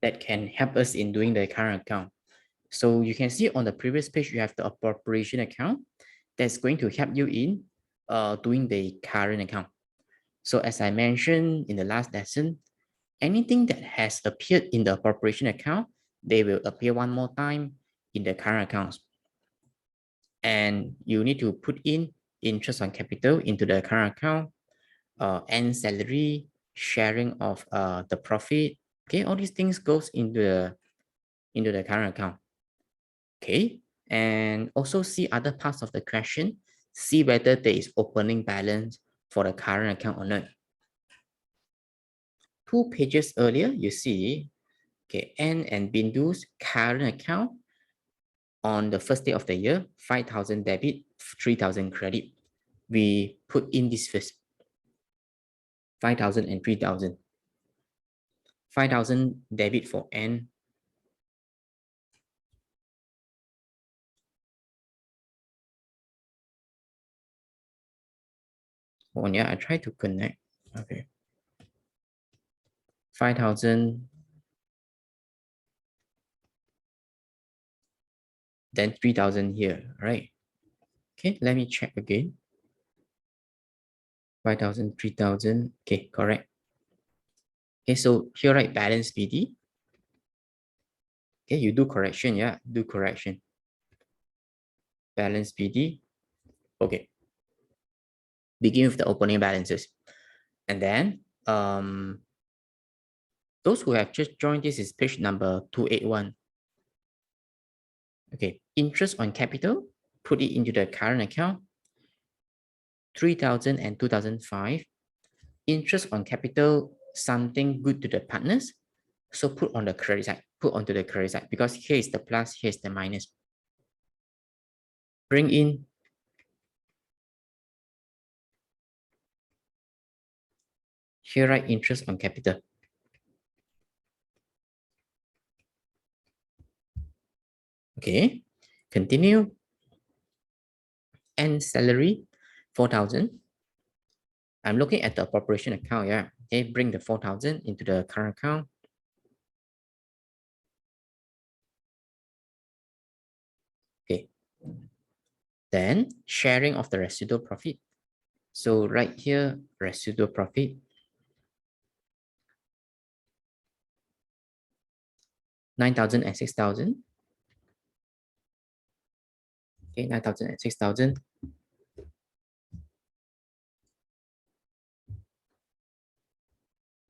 that can help us in doing the current account. So you can see on the previous page, you have the appropriation account that's going to help you in doing the current account. So as I mentioned in the last lesson, anything that has appeared in the appropriation account, they will appear one more time in the current accounts. And you need to put in interest on capital into the current account, and salary, sharing of the profit. Okay, all these things goes into the current account. Okay, and also see other parts of the question, see whether there is opening balance for the current account or not. 2 pages earlier, you see, okay, N and Bindu's current account on the first day of the year, 5,000 debit, 3,000 credit. We put in this first, 5,000 and 3,000. 5,000 debit for N. Oh yeah, I try to connect. Okay. 5,000. Then 3,000 here, right? Okay, let me check again. 5,000, 3,000. Okay, correct. Okay, so here, right, balance BD. Okay, you do correction, yeah, do correction. Balance BD. Okay. Begin with the opening balances. And then, those who have just joined, this is page number 281. Okay, interest on capital, put it into the current account, 3,000 and 2,005. Interest on capital, something good to the partners. So put on the credit side, put onto the credit side, because here is the plus, here is the minus. Bring in here, right, interest on capital. Okay, continue. And salary, 4,000. I'm looking at the appropriation account, yeah. Okay, bring the 4,000 into the current account. Okay. Then sharing of the residual profit. So right here, residual profit. 9,000 and 6,000. Okay, 9,000 and 6,000.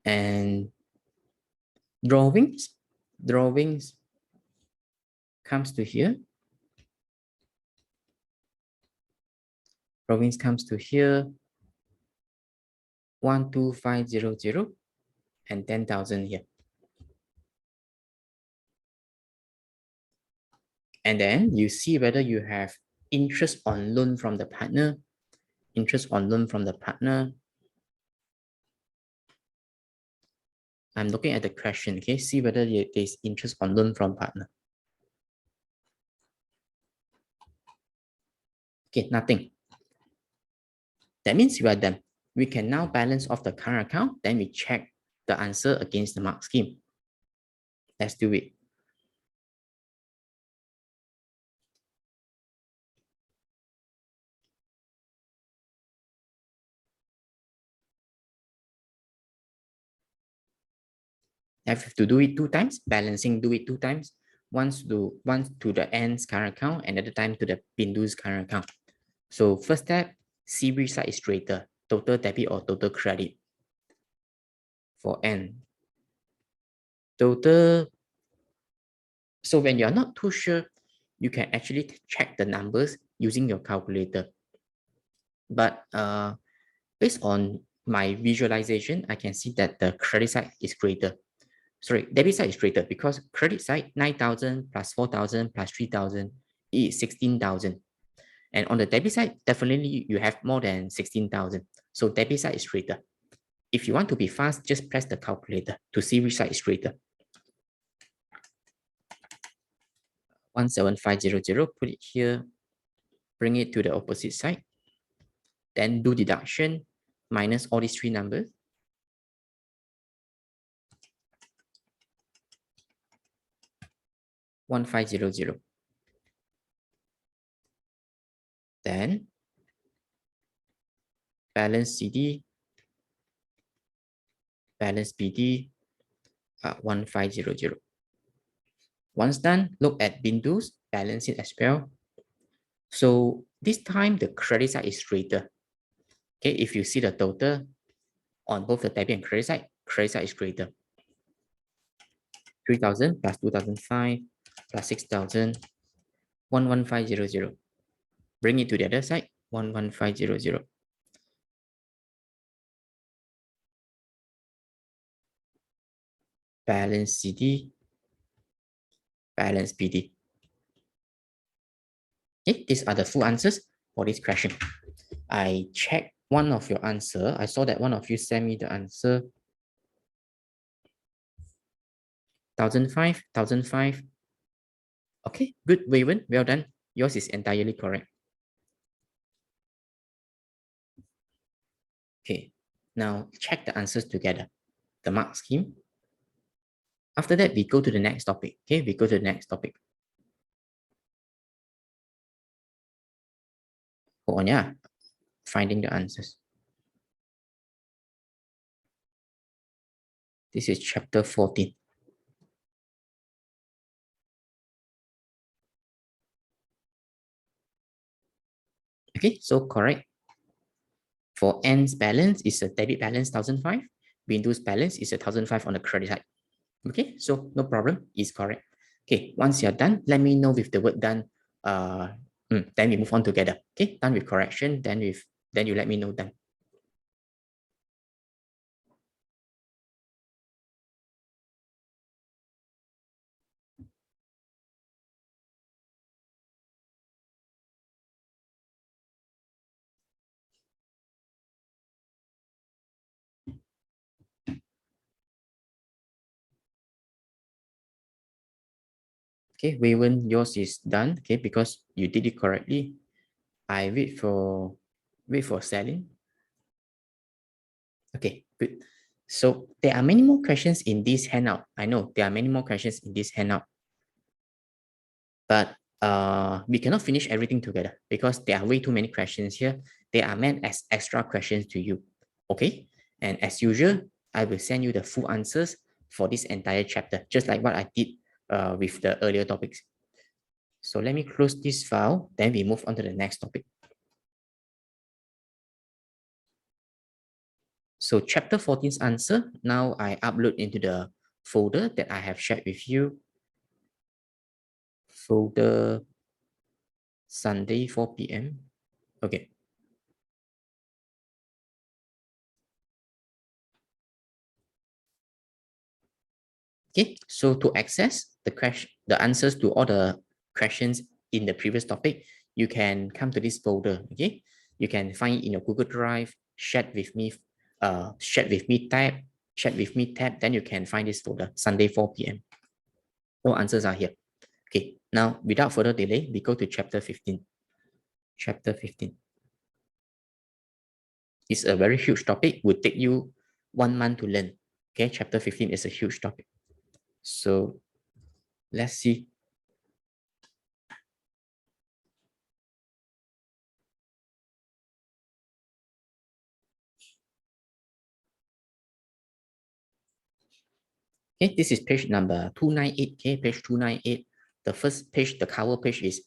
And drawings comes to here. Drawings comes to here. 12500 and 10,000 here. And then you see whether you have interest on loan from the partner. Interest on loan from the partner. I'm looking at the question, okay? See whether there's interest on loan from partner. Okay, nothing. That means we are done. We can now balance off the current account. Then we check the answer against the mark scheme. Let's do it. I have to do it 2 times. Balancing, do it 2 times. Once to the N's current account, another time to the Bindu's current account. So first step, see which side is greater, total debit or total credit. For N. Total. So when you're not too sure, you can actually check the numbers using your calculator. But based on my visualization, I can see that the credit side is greater. Sorry, debit side is greater because credit side 9,000 plus 4,000 plus 3,000 is 16,000. And on the debit side, definitely you have more than 16,000. So debit side is greater. If you want to be fast, just press the calculator to see which side is greater. 17500, put it here, bring it to the opposite side. Then do deduction, minus all these 3 numbers. 1500. Then balance CD, balance BD, 1500. Once done, look at Windows, balance it as well. So this time the credit side is greater. Okay, if you see the total on both the debit and credit side is greater. 3000 plus 2005 plus 6000, 11500. Bring it to the other side, 11500. Balance CD, balance BD. Okay, these are the full answers for this question. I checked one of your answer. I saw that one of you sent me the answer. 1005, 1005. Okay, good, Waywen. Well done. Yours is entirely correct. Okay, now check the answers together. The mark scheme. After that, we go to the next topic. Okay, we go to the next topic. Hold on, yeah. Finding the answers. This is chapter 14. Okay, so correct. For N's balance is a debit balance 1005. Windows balance is a 1005 on the credit side. Okay, so no problem, is correct. Okay, once you're done, let me know with the word done. Then we move on together. Okay, done with correction, then you let me know done. Okay, Waywen, yours is done. Okay, because you did it correctly. I wait for selling. Okay, good. So there are many more questions in this handout. I know there are many more questions in this handout, but we cannot finish everything together because there are way too many questions here. They are meant as extra questions to you. Okay, and as usual, I will send you the full answers for this entire chapter, just like what I did with the earlier topics. So let me close this file, then we move on to the next topic. So chapter 14's answer, now I upload into the folder that I have shared with you. Folder Sunday 4 p.m. Okay. Okay, so to access the answers to all the questions in the previous topic, you can come to this folder. Okay, you can find it in your Google Drive, shared with me tab, then you can find this folder, Sunday 4 p.m. All answers are here. Okay, now without further delay, we go to chapter 15. Chapter 15. It's a very huge topic, would take you 1 month to learn. Okay, chapter 15 is a huge topic. So let's see. Okay, this is page number 298. Okay, page 298. The first page, the cover page is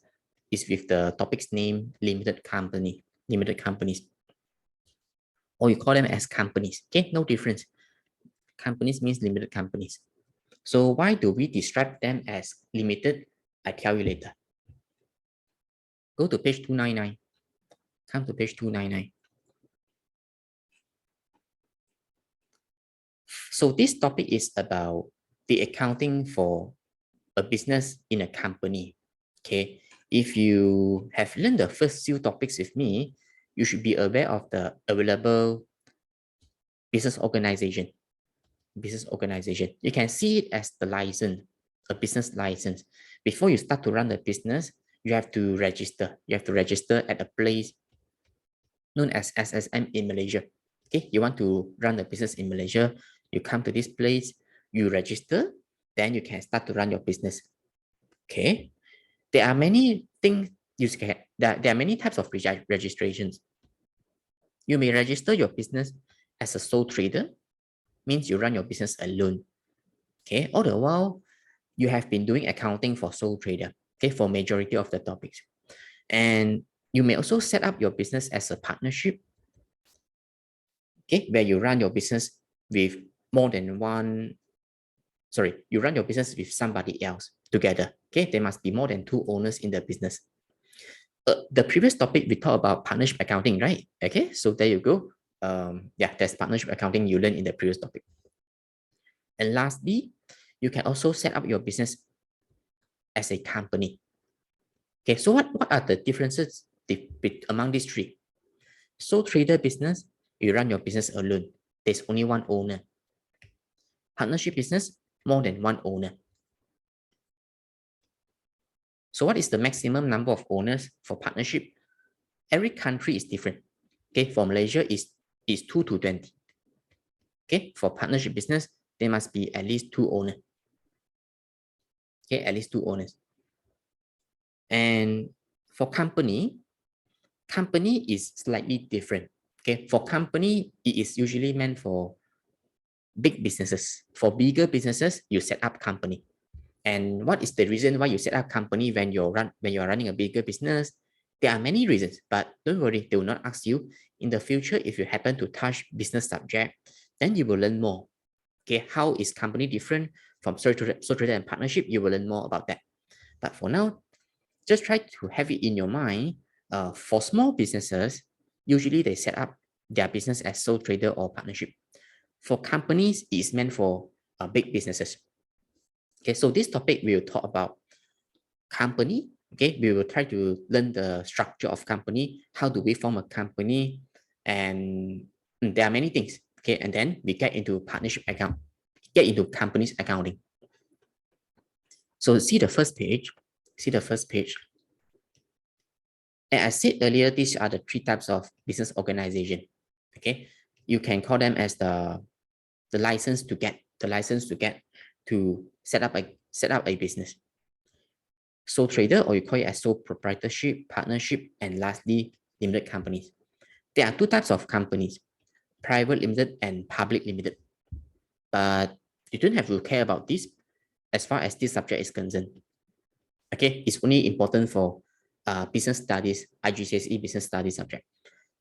with the topic's name, limited companies, or you call them as companies. Okay, no difference. Companies means limited companies. So why do we describe them as limited? I tell you later. Go to page 299. Come to page 299. So this topic is about the accounting for a business in a company. Okay, if you have learned the first few topics with me, you should be aware of the available business organization. Business organization. You can see it as the license, a business license. Before you start to run the business, you have to register. You have to register at a place known as SSM in Malaysia. Okay, you want to run the business in Malaysia, you come to this place, you register, then you can start to run your business. Okay, there are many things you can. There are many types of registrations. You may register your business as a sole trader, means you run your business alone. Okay, all the while you have been doing accounting for sole trader. Okay, for majority of the topics, and you may also set up your business as a partnership. Okay, where you run your business with more than one. Sorry, you run your business with somebody else together. Okay, there must be more than two owners in the business. The previous topic we talked about partnership accounting, right? Okay, so there you go. Yeah, there's partnership accounting you learned in the previous topic. And lastly, you can also set up your business as a company. Okay, so what are the differences among these three? Sole trader business, you run your business alone. There's only one owner. Partnership business, more than one owner. So what is the maximum number of owners for partnership? Every country is different. Okay, for Malaysia is 2 to 20. Okay, for partnership business, there must be at least two owners. Okay, at least two owners. And for company is slightly different. Okay, for company, it is usually meant for big businesses. For bigger businesses, you set up company. And what is the reason why you set up company when you're running a bigger business? There are many reasons, but don't worry, they will not ask you. In the future, if you happen to touch business subject, then you will learn more. Okay, how is company different from sole trader and partnership? You will learn more about that. But for now, just try to have it in your mind. For small businesses, usually they set up their business as sole trader or partnership. For companies, it's meant for big businesses. Okay, so this topic we will talk about company. Okay, we will try to learn the structure of company. How do we form a company? And there are many things. Okay, and then we get into partnership account, get into companies accounting. So see the first page. See the first page. And I said earlier, these are the three types of business organization. Okay, you can call them as the license to get to set up a business. Sole trader, or you call it as sole proprietorship, partnership, and lastly, limited companies. There are two types of companies, private limited and public limited. But you don't have to care about this as far as this subject is concerned. Okay, it's only important for business studies, IGCSE business studies subject.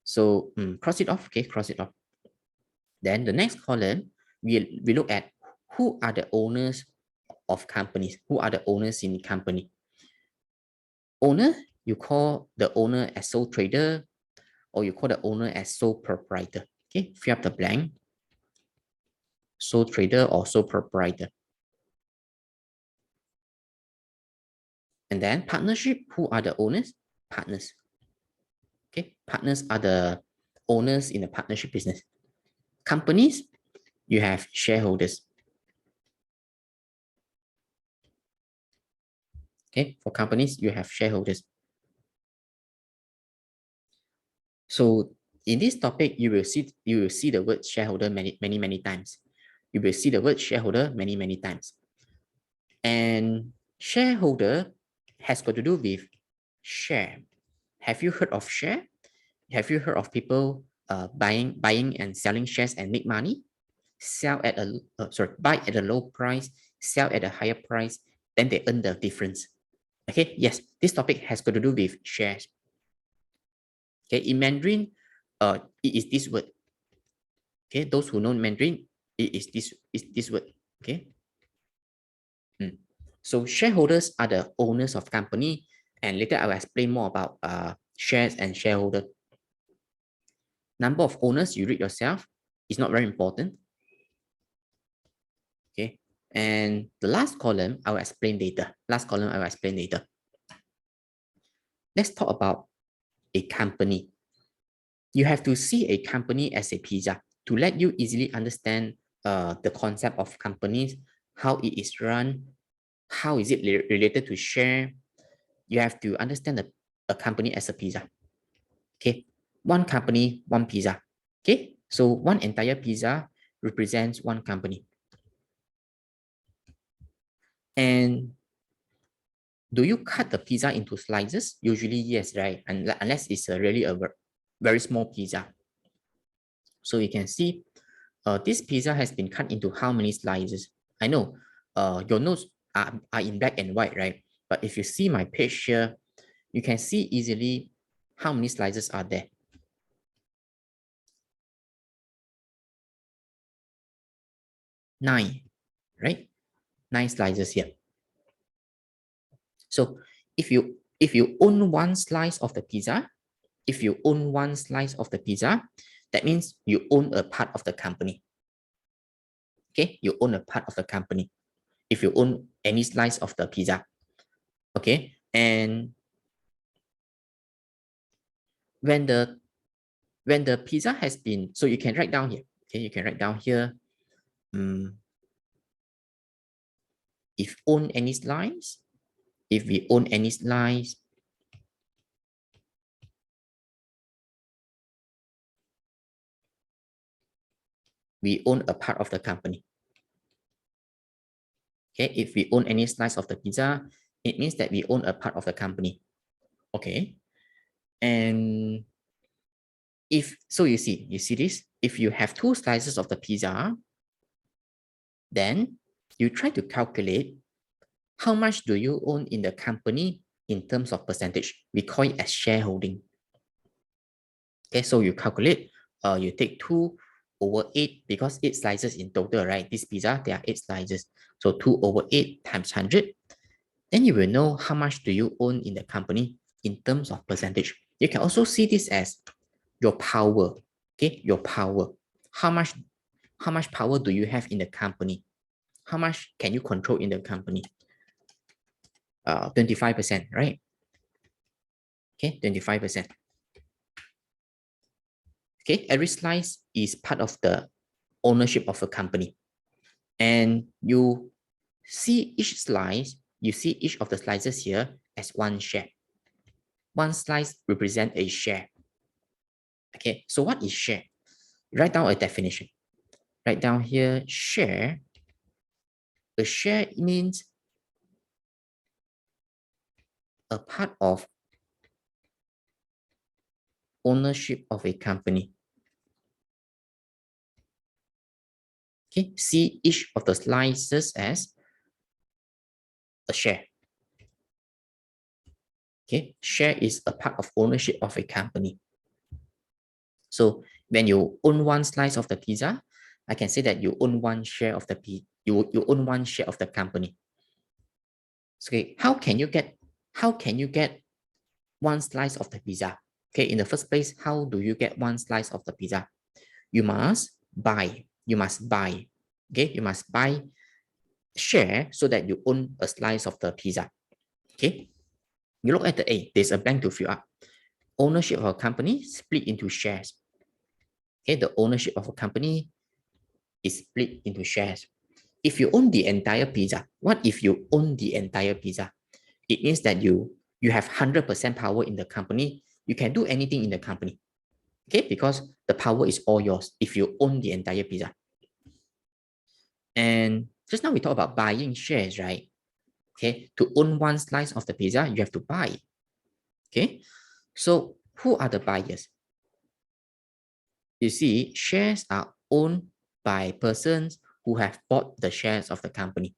So cross it off, okay, cross it off. Then the next column, we look at who are the owners of companies, who are the owners in the company. Owner, you call the owner as sole trader, or you call the owner as sole proprietor. Okay, fill up the blank. Sole trader or sole proprietor. And then partnership, who are the owners? Partners. Okay, partners are the owners in the partnership business. Companies, you have shareholders. Okay, for companies, you have shareholders. So in this topic, you will see the word shareholder many times. You will see the word shareholder many times. And shareholder has got to do with share. Have you heard of share? Have you heard of people buying and selling shares and make money? Buy at a low price, sell at a higher price, then they earn the difference. Okay, yes, this topic has got to do with shares. Okay, in Mandarin, it is this word. Okay, those who know Mandarin, it is this word. Okay. So shareholders are the owners of company, and later I will explain more about shares and shareholder. Number of owners, you read yourself. It's not very important. Okay, and the last column I will explain later. Let's talk about a company. You have to see a company as a pizza to let you easily understand the concept of companies, how it is run, how is it related to share. You have to understand a company as a pizza. Okay, one company, one pizza. Okay, so one entire pizza represents one company. And Do you cut the pizza into slices? Usually, yes, right? Unless it's really a very small pizza. So you can see this pizza has been cut into how many slices? I know your notes are in black and white, right? But if you see my page here, you can see easily how many slices are there. 9, right? 9 slices here. So if you own one slice of the pizza, that means you own a part of the company. Okay, you own a part of the company. If you own any slice of the pizza, okay, and when the pizza has been, so you can write down here. Okay, you can write down here. If own any slice, if we own any slice, we own a part of the company. Okay, if we own any slice of the pizza, it means that we own a part of the company. Okay, and if so, you see this. If you have 2 slices of the pizza, then you try to calculate how much do you own in the company in terms of percentage. We call it as shareholding. Okay, so you calculate, you take 2/8 because 8 slices in total, right? This pizza, there are 8 slices. So 2/8 times 100. Then you will know how much do you own in the company in terms of percentage. You can also see this as your power. Okay, your power. How much power do you have in the company? How much can you control in the company? 25%, right? Okay, 25%. Okay, every slice is part of the ownership of a company. And you see each slice, you see each of the slices here as one share. One slice represents a share. Okay, so what is share? Write down a definition. Write down here, share. A share means a part of ownership of a company. Okay, see each of the slices as a share. Okay, share is a part of ownership of a company. So when you own one slice of the pizza, I can say that you own one share of the you own one share of the company. Okay, how can you get one slice of the pizza? Okay, in the first place, how do you get one slice of the pizza? You must buy. Okay, you must buy share so that you own a slice of the pizza. Okay, you look at the A, there's a blank to fill up. Ownership of a company split into shares. Okay, the ownership of a company is split into shares. If you own the entire pizza, what if you own the entire pizza? It means that you have 100% power in the company. You can do anything in the company. Okay, because the power is all yours if you own the entire pizza. And just now we talked about buying shares, right? Okay, to own one slice of the pizza, you have to buy. Okay, so who are the buyers? You see, shares are owned by persons who have bought the shares of the company.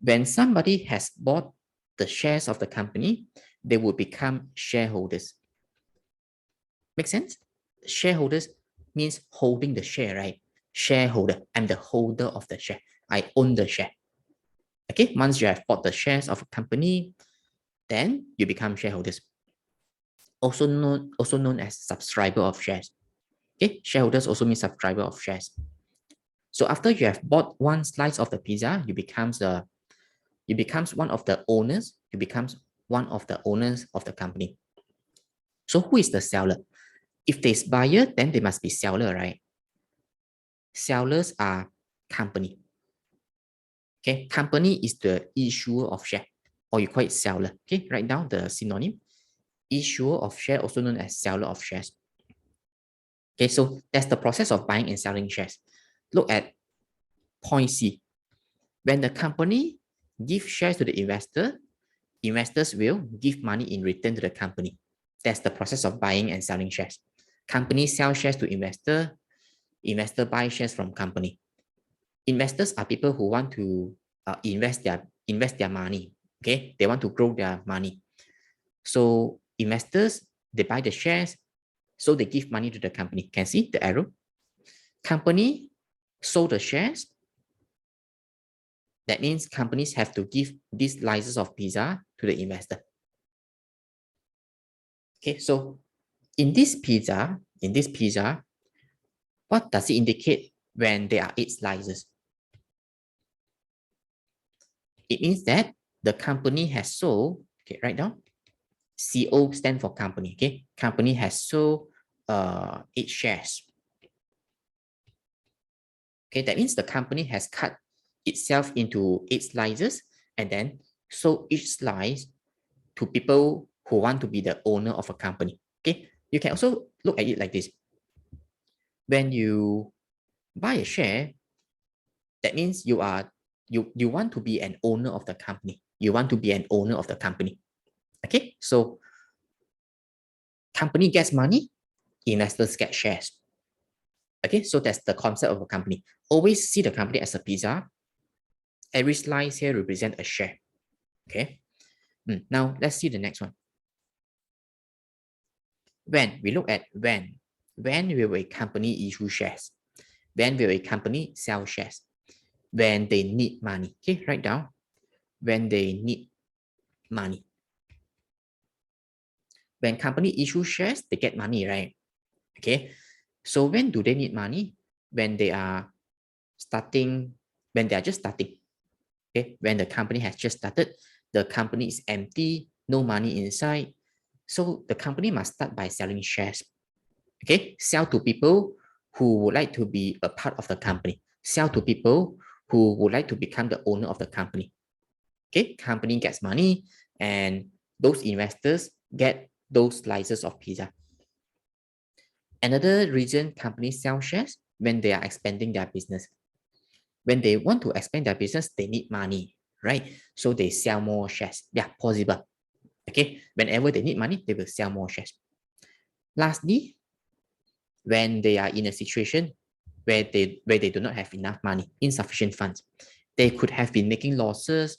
When somebody has bought the shares of the company, they will become shareholders. Make sense? Shareholders means holding the share, right? Shareholder, I'm the holder of the share. I own the share. Okay, once you have bought the shares of a company, then you become shareholders. Also known as subscriber of shares. Okay, shareholders also means subscriber of shares. So after you have bought one slice of the pizza, you becomes one of the owners. You becomes one of the owners of the company. So who is the seller? If there's buyer, then there must be seller, right? Sellers are company. Okay, company is the issuer of share, or you call it seller. Okay, write down the synonym. Issuer of share, also known as seller of shares. Okay, so that's the process of buying and selling shares. Look at point C. When the company gives shares to the investor, investors will give money in return to the company. That's the process of buying and selling shares. Company sell shares to investor, investor buy shares from company. Investors are people who want to invest their money. Okay, they want to grow their money. So investors, they buy the shares, so they give money to the company. Can see the arrow? Company sold the shares. That means companies have to give these slices of pizza to the investor. Okay, so in this pizza, what does it indicate when there are 8 slices? It means that the company has sold, okay, write down, CO stand for company, okay? Company has sold 8 shares. Okay, that means the company has cut itself into 8 slices and then sold each slice to people who want to be the owner of a company. Okay, you can also look at it like this. When you buy a share, that means you want to be an owner of the company. You want to be an owner of the company. Okay, so company gets money, investors get shares. Okay, so that's the concept of a company. Always see the company as a pizza. Every slice here represents a share. Okay, now let's see the next one. When we look at when will a company issue shares? When will a company sell shares? When they need money. Okay, write down. When they need money. When company issue shares, they get money, right? Okay, so when do they need money? When they are starting, when they are just starting. Okay, when the company has just started, the company is empty, no money inside. So the company must start by selling shares. Okay, sell to people who would like to be a part of the company. Sell to people who would like to become the owner of the company. Okay, company gets money and those investors get those slices of pizza. Another reason companies sell shares when they are expanding their business. When they want to expand their business, they need money, right? So they sell more shares. Yeah, possible. Okay, whenever they need money, they will sell more shares. Lastly, when they are in a situation where they do not have enough money, insufficient funds, they could have been making losses,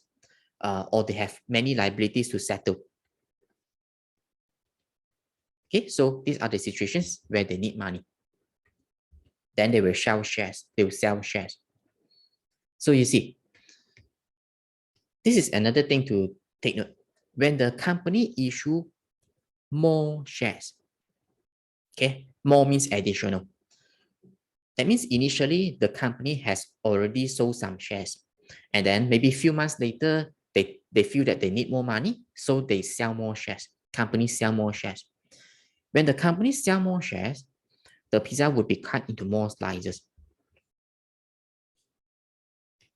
or they have many liabilities to settle. Okay, so these are the situations where they need money. Then they will sell shares. They will sell shares. So you see, this is another thing to take note. When the company issue more shares, okay, more means additional. That means initially the company has already sold some shares, and then maybe a few months later, they feel that they need more money, so they sell more shares. Companies sell more shares. When the company sell more shares, the pizza would be cut into more slices.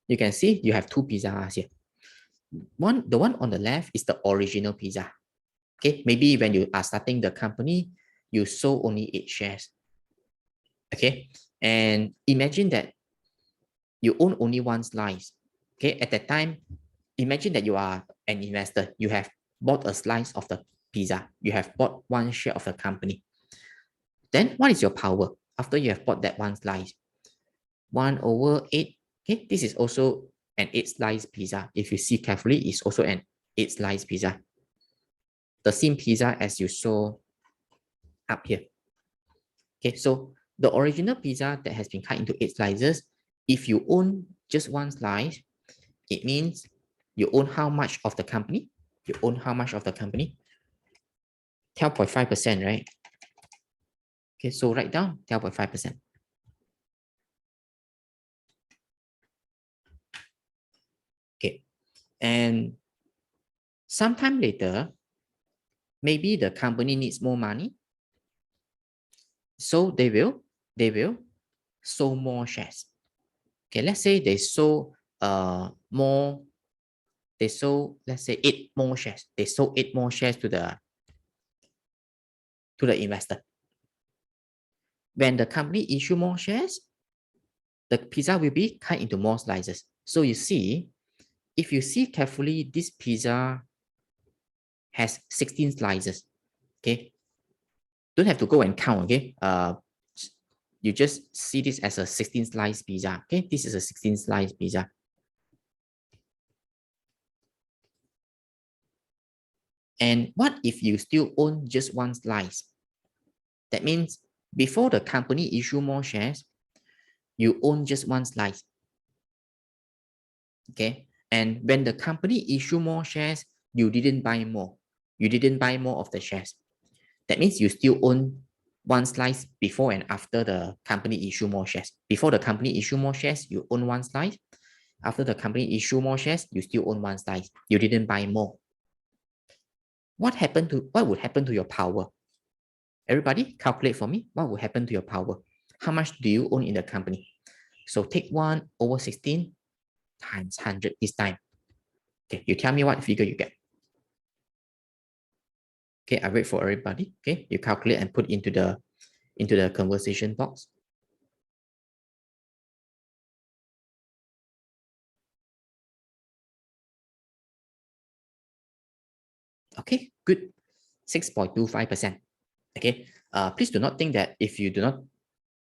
You can see you have 2 pizzas here. The one on the left is the original pizza. Okay, maybe when you are starting the company, you sold only 8 shares. Okay, and imagine that you own only 1 slice. Okay, at that time, imagine that you are an investor. You have bought a slice of the pizza. You have bought 1 share of the company. Then what is your power after you have bought that 1 slice? 1/8. Okay, this is also an 8 slice pizza. If you see carefully, it's also an 8 slice pizza. The same pizza as you saw up here. Okay, so the original pizza that has been cut into 8 slices, if you own just 1 slice, it means you own how much of the company? You own how much of the company? 12.5%, right? Okay, so write down 12.5%. Okay, and sometime later, maybe the company needs more money, so they will sold more shares. Okay, let's say they sold more. They sold, let's say, 8 more shares. They sold 8 more shares to the investor. When the company issue more shares, the pizza will be cut into more slices. So you see, if you see carefully, this pizza has 16 slices. Okay, don't have to go and count. Okay, you just see this as a 16 slice pizza. Okay, this is a 16 slice pizza. And what if you still own just one slice? That means before the company issue more shares, you own just one slice. Okay, and when the company issue more shares, you didn't buy more. You didn't buy more of the shares. That means you still own one slice before and after the company issue more shares. Before the company issue more shares, you own one slice. After the company issue more shares, you still own one slice. You didn't buy more. What would happen to your power? Everybody calculate for me. What would happen to your power? How much do you own in the company? So take 1 over 16 times 100 this time. Okay, you tell me what figure you get. Okay, I wait for everybody. Okay, you calculate and put into the conversation box. Okay, good. 6.25%. Okay, please do not think that if you do not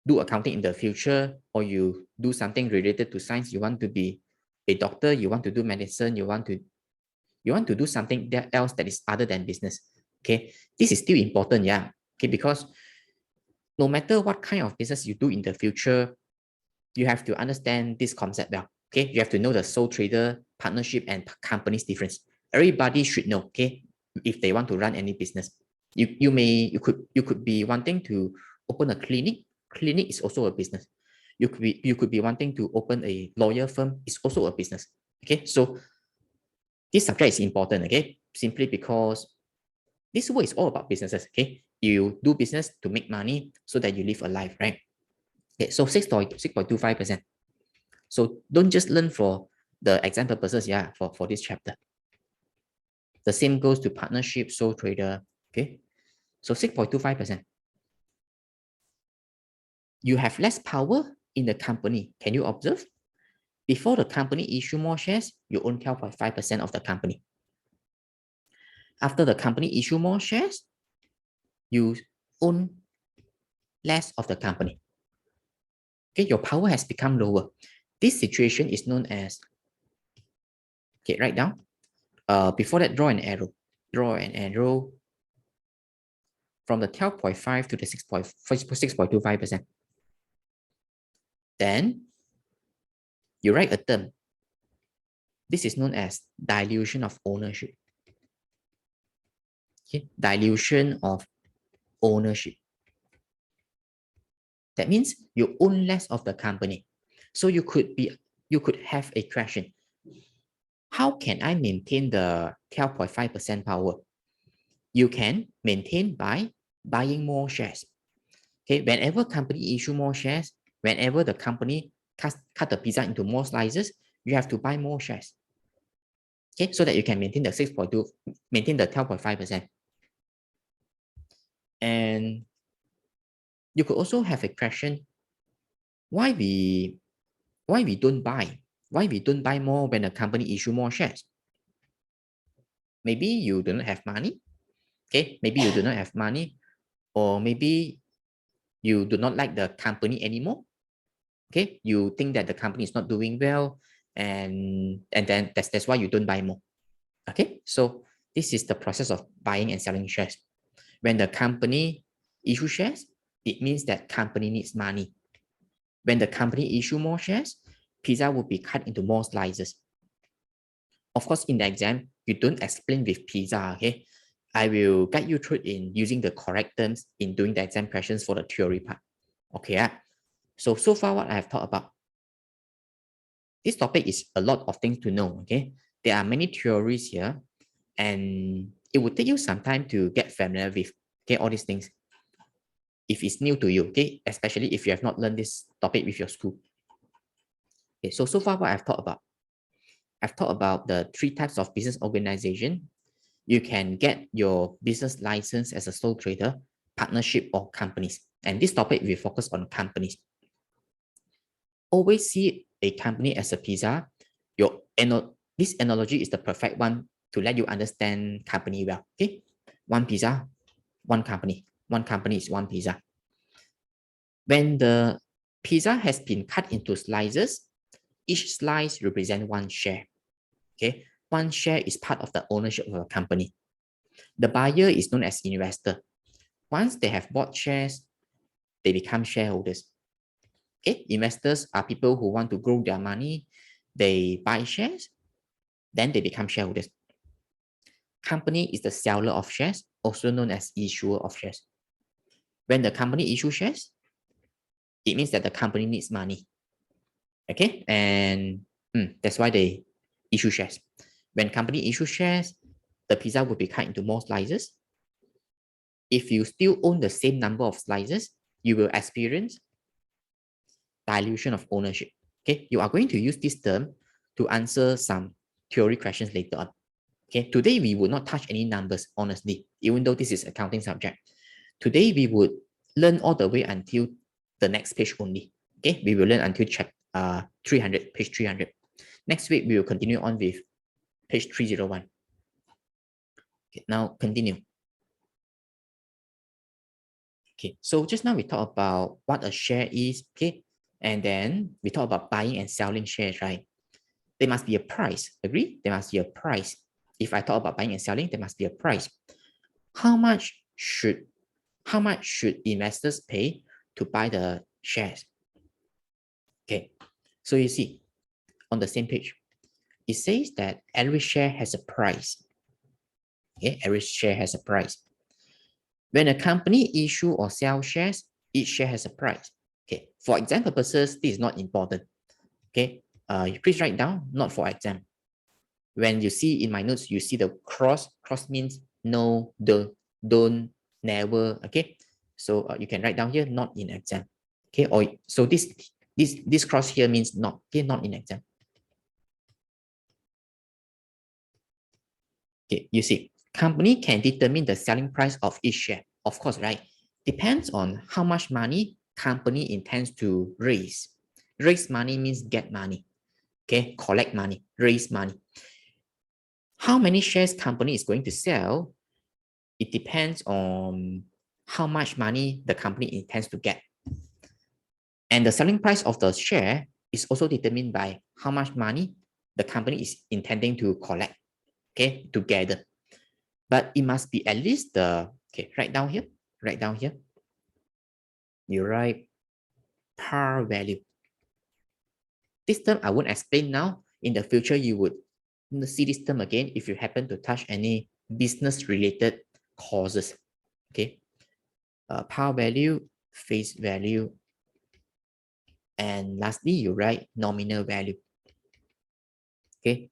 do accounting in the future, or you do something related to science, you want to be a doctor, you want to do medicine, you want to do something else that is other than business. Okay, this is still important, yeah. Okay, because no matter what kind of business you do in the future, you have to understand this concept well. Okay, you have to know the sole trader, partnership, and company's difference. Everybody should know. Okay, if they want to run any business, you could be wanting to open a clinic. Clinic is also a business. You could be wanting to open a lawyer firm. It's also a business. Okay, so this subject is important. Okay, simply because this world is all about businesses. Okay, you do business to make money so that you live a life, right? Okay, so 6.25%. So don't just learn for the exam purposes, yeah, for this chapter. The same goes to partnership, sole trader. Okay, so 6.25%. You have less power in the company. Can you observe? Before the company issue more shares, you own 12.5% of the company. After the company issue more shares, you own less of the company. Okay, your power has become lower. This situation is known as, okay, write down. Before that, draw an arrow. Draw an arrow from the 12.5 to the 6.25%. Then you write a term. This is known as dilution of ownership. Okay, dilution of ownership. That means you own less of the company. So you could have a question. How can I maintain the 12.5% power? You can maintain by buying more shares. Okay, whenever company issue more shares, whenever the company cut the pizza into more slices, you have to buy more shares. Okay, so that you can maintain the 6.2, maintain the 12.5%. And you could also have a question, why we don't buy? Why we don't buy more when the company issue more shares? Maybe you do not have money. Okay, maybe you do not have money, or maybe you do not like the company anymore. Okay, you think that the company is not doing well, and then that's why you don't buy more. Okay, so this is the process of buying and selling shares. When the company issue shares, it means that company needs money. When the company issue more shares, pizza will be cut into more slices. Of course, in the exam, you don't explain with pizza, okay? I will guide you through in using the correct terms in doing the exam questions for the theory part. Okay, so far what I have talked about. This topic is a lot of things to know, okay? There are many theories here, and it will take you some time to get familiar with, okay, all these things. If it's new to you, okay, especially if you have not learned this topic with your school. Okay, so far what I've talked about. I've talked about the 3 types of business organization. You can get your business license as a sole trader, partnership, or companies. And this topic will focus on companies. Always see a company as a pizza. This analogy is the perfect one to let you understand company well. Okay, one pizza, one company. One company is one pizza. When the pizza has been cut into slices, each slice represents one share. Okay, one share is part of the ownership of a company. The buyer is known as investor. Once they have bought shares, they become shareholders. Okay, investors are people who want to grow their money. They buy shares, then they become shareholders. Company is the seller of shares, also known as issuer of shares. When the company issues shares, it means that the company needs money. Okay, and that's why they issue shares. When company issue shares, the pizza will be cut into more slices. If you still own the same number of slices, you will experience dilution of ownership. Okay, you are going to use this term to answer some theory questions later on. Okay, today we will not touch any numbers, honestly, even though this is accounting subject. Today we would learn all the way until the next page only. Okay, we will learn until chapter 300, page 300. Next week, we will continue on with page 301. Okay, now continue. Okay, so just now we talked about what a share is, okay? And then we talk about buying and selling shares, right? There must be a price, agree? There must be a price. If I talk about buying and selling, there must be a price. How much should investors pay to buy the shares? Okay, so you see, on the same page, it says that every share has a price. Okay, every share has a price. When a company issue or sell shares, each share has a price. Okay, for exam purposes, this is not important. Okay, please write down, not for exam. When you see in my notes, you see the cross. Cross means no, don't, never. Okay, so you can write down here, not in exam. Okay, or so this cross here means not. Okay, not in exam. Okay, you see, company can determine the selling price of each share. Of course, right? Depends on how much money company intends to raise. Raise money means get money. Okay, collect money, raise money. How many shares company is going to sell? It depends on how much money the company intends to get. And the selling price of the share is also determined by how much money the company is intending to collect, okay, together. But it must be at least the, okay, write down here. You write par value. This term I won't explain now. In the future, you would see this term again if you happen to touch any business-related courses. Okay, par value, face value, and lastly, you write nominal value. Okay,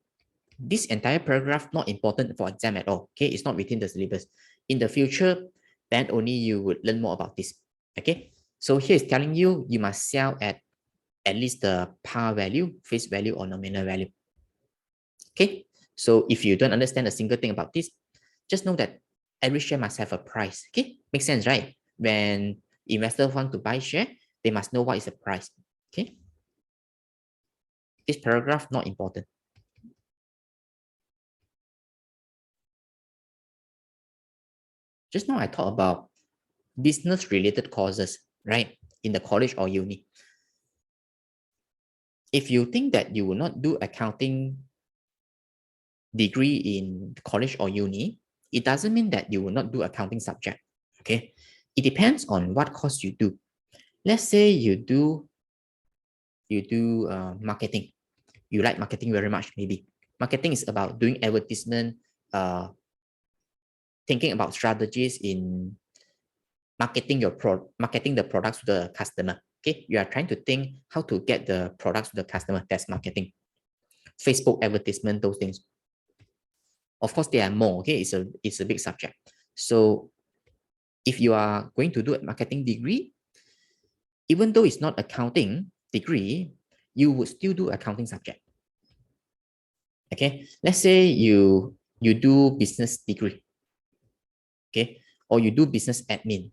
this entire paragraph not important for exam at all. Okay, it's not within the syllabus. In the future, then only you would learn more about this. Okay, so here is telling you you must sell at least the par value, face value, or nominal value. Okay, so if you don't understand a single thing about this, just know that every share must have a price. Okay, makes sense, right? When investors want to buy share, they must know what is the price. Okay, this paragraph not important. Just now I talked about business-related courses, right? In the college or uni. If you think that you will not do accounting degree in college or uni, it doesn't mean that you will not do accounting subject. Okay, it depends on what course you do. Let's say you do marketing. You like marketing very much, maybe. Marketing is about doing advertisement, thinking about strategies in marketing marketing the products to the customer. Okay, you are trying to think how to get the products to the customer. That's marketing. Facebook advertisement, those things. Of course, there are more. Okay, it's a big subject. So if you are going to do a marketing degree, even though it's not accounting degree, you would still do accounting subject. Okay, let's say you do business degree. Okay, or you do business admin.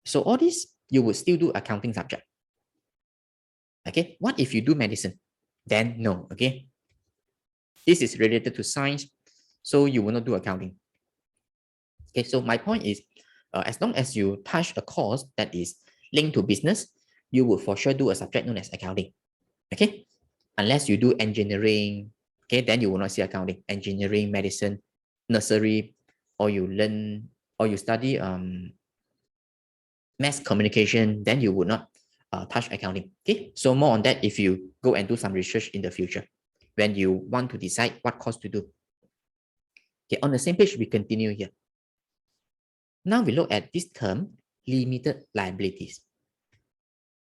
So all this, you would still do accounting subject. Okay, what if you do medicine? Then no, okay? This is related to science, so you will not do accounting. Okay, so my point is, as long as you touch a course that is linked to business, you will for sure do a subject known as accounting. Okay, unless you do engineering, okay, then you will not see accounting. Engineering, medicine, nursery, or you learn or you study mass communication, then you would not touch accounting. Okay, so more on that if you go and do some research in the future when you want to decide what course to do. Okay, on the same page, we continue here. Now we look at this term, limited liabilities.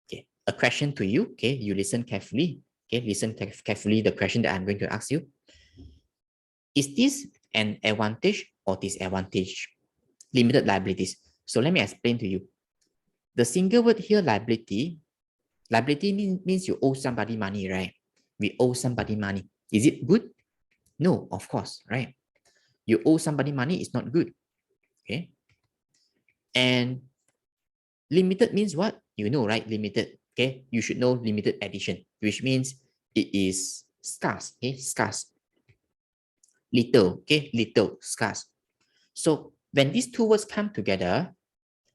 Okay, a question to you. Okay, you listen carefully. Okay, listen carefully the question that I'm going to ask you. Is this an advantage or disadvantage? Limited liabilities. So let me explain to you. The single word here, liability. Liability means you owe somebody money, right? We owe somebody money. Is it good? No, of course, right? You owe somebody money is not good. Okay. And limited means what? You know, right? Limited. Okay. You should know limited edition, which means it is scarce. Okay. Scarce. Little. Okay. Little. Scarce. So when these two words come together,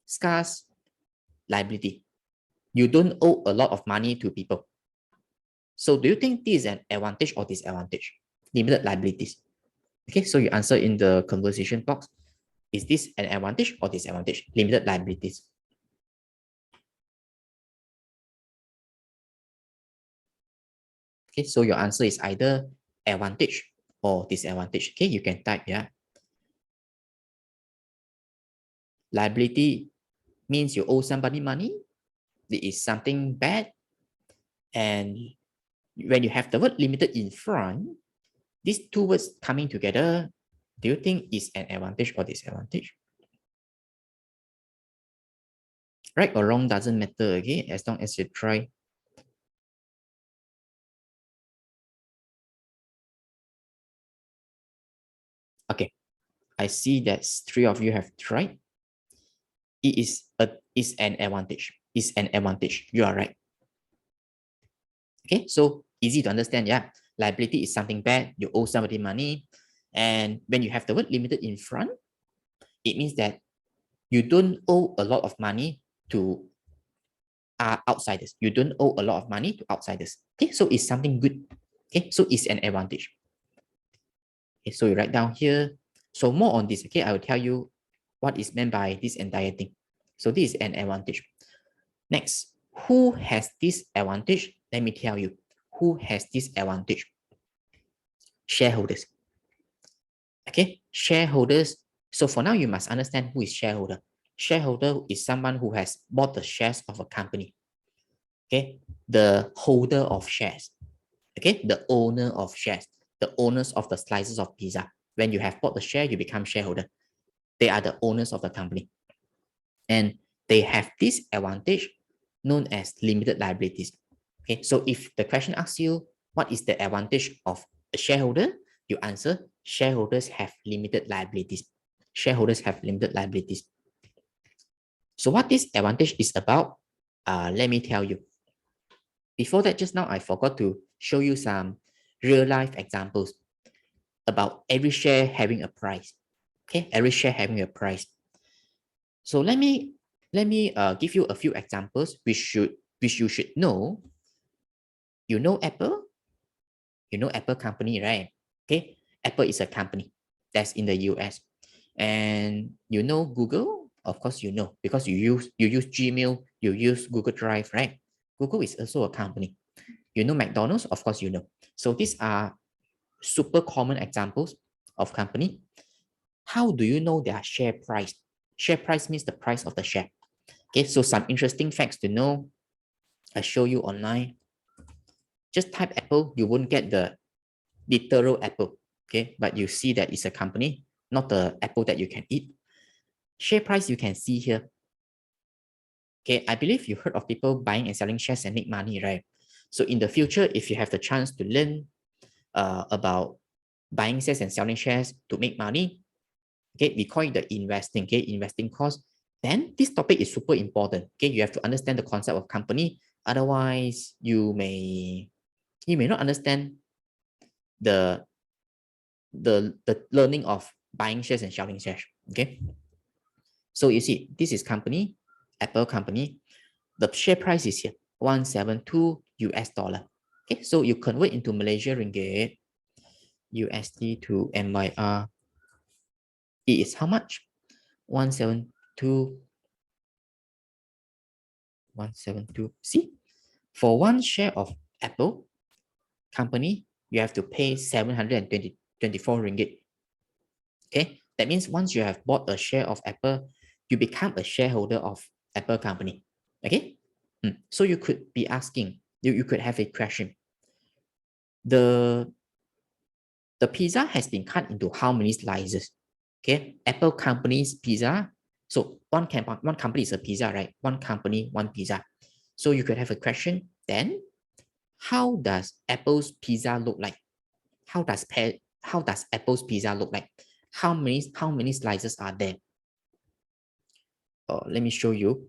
scarce, liability, you don't owe a lot of money to people. So do you think this is an advantage or disadvantage? Limited liabilities. Okay, so you answer in the conversation box. Is this an advantage or disadvantage? Limited liabilities. Okay, so your answer is either advantage or disadvantage. Okay, you can type, yeah. Liability means you owe somebody money. It is something bad. And when you have the word limited in front, these two words coming together, do you think is an advantage or disadvantage? Right or wrong doesn't matter, okay, as long as you try. Okay, I see that three of you have tried. It is an advantage. Is an advantage. You are right. Okay, so easy to understand. Yeah, liability is something bad. You owe somebody money, and when you have the word limited in front, it means that you don't owe a lot of money to outsiders. You don't owe a lot of money to outsiders. Okay, so it's something good. Okay, so it's an advantage. Okay, so you write down here. So more on this. Okay, I will tell you what is meant by this entire thing. So this is an advantage. Next, who has this advantage? Let me tell you, who has this advantage? Shareholders. Okay, shareholders. So for now, you must understand who is shareholder. Shareholder is someone who has bought the shares of a company. Okay, the holder of shares. Okay, the owner of shares, the owners of the slices of pizza. When you have bought the share, you become shareholder. They are the owners of the company. And they have this advantage known as limited liabilities. Okay, so if the question asks you, what is the advantage of a shareholder? You answer, shareholders have limited liabilities. Shareholders have limited liabilities. So what this advantage is about, let me tell you. Before that, just now I forgot to show you some real life examples about every share having a price. Okay, every share having a price. So let me give you a few examples which you should know. You know Apple? You know Apple company, right? Okay, Apple is a company that's in the US. And you know Google? Of course you know because you use Gmail, you use Google Drive, right? Google is also a company. You know McDonald's? Of course you know. So these are super common examples of company. How do you know their share price? Share price means the price of the share. Okay, so some interesting facts to know. I show you online. Just type Apple, you won't get the literal apple. Okay, but you see that it's a company, not the apple that you can eat. Share price you can see here. Okay, I believe you heard of people buying and selling shares and make money, right? So in the future, if you have the chance to learn about buying shares and selling shares to make money, okay, we call it the investing, okay, investing course. Then this topic is super important. Okay, you have to understand the concept of company. Otherwise, you may not understand the the learning of buying shares and selling shares. Okay. So you see, this is company, Apple company. The share price is here, 172 US dollar. Okay, so you convert into Malaysia ringgit, USD to MYR. It is how much? 172. 172. See, for one share of Apple company, you have to pay 724 ringgit. Okay, that means once you have bought a share of Apple, you become a shareholder of Apple company. Okay, so you could be asking, you could have a question. The pizza has been cut into how many slices? Okay, Apple company's pizza. So one company is a pizza, right? One company, one pizza. So you could have a question then. How does Apple's pizza look like? How does Apple's pizza look like? How many slices are there? Let me show you.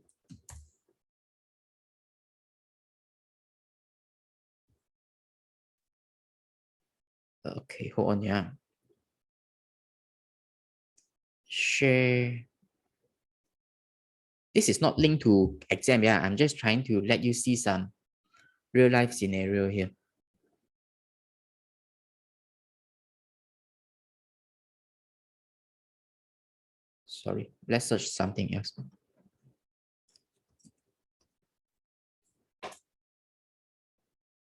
Okay, hold on, yeah. Share. This is not linked to exam, yeah. I'm just trying to let you see some real life scenario here. Sorry, let's search something else.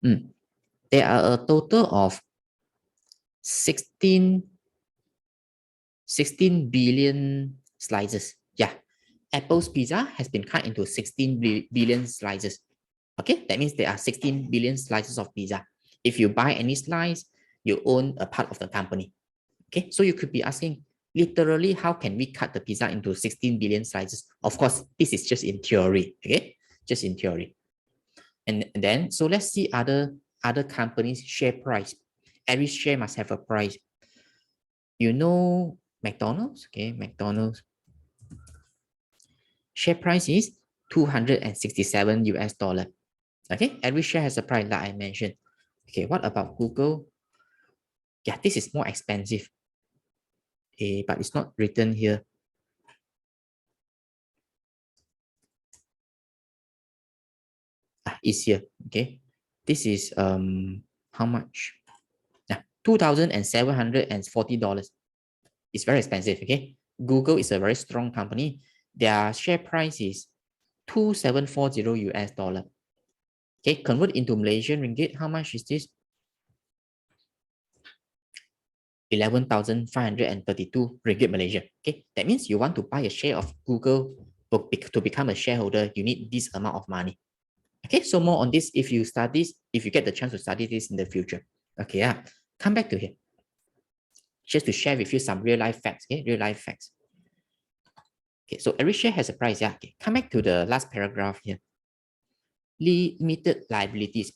There are a total of 16 billion slices. Yeah, Apple's pizza has been cut into 16 billion slices. Okay, that means there are 16 billion slices of pizza. If you buy any slice, you own a part of the company. Okay, so you could be asking, literally, how can we cut the pizza into 16 billion slices? Of course, this is just in theory. Okay, just in theory. And then, so let's see other companies' share price. Every share must have a price. You know McDonald's, okay, McDonald's share price is 267 US dollar. Okay, every share has a price like I mentioned. Okay, what about Google? Yeah, this is more expensive. But it's not written here. It's here. Okay, this is how much? Yeah, $2,740. It's very expensive. Okay, Google is a very strong company. Their share price is 2740 US dollar. Okay, convert into Malaysian ringgit. How much is this? 11,532 ringgit Malaysia. Okay, that means you want to buy a share of Google to become a shareholder, you need this amount of money. Okay, so more on this if you get the chance to study this in the future. Okay, yeah, come back to here. Just to share with you some real life facts. Okay, real life facts. Okay, so every share has a price. Yeah, okay, come back to the last paragraph here. Limited liabilities.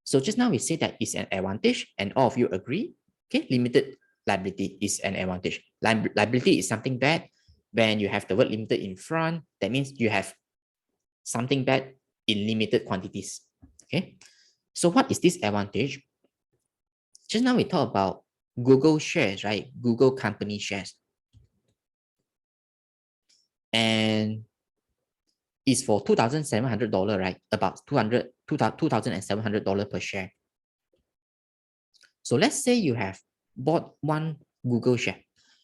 So just now we said that it's an advantage, and all of you agree. Okay, limited liability is an advantage. Liability is something bad. When you have the word limited in front, that means you have something bad in limited quantities. Okay, so what is this advantage? Just now we talk about Google shares, right? Google company shares. And it's for $2,700, right? About $2,700 per share. So let's say you have bought one Google share.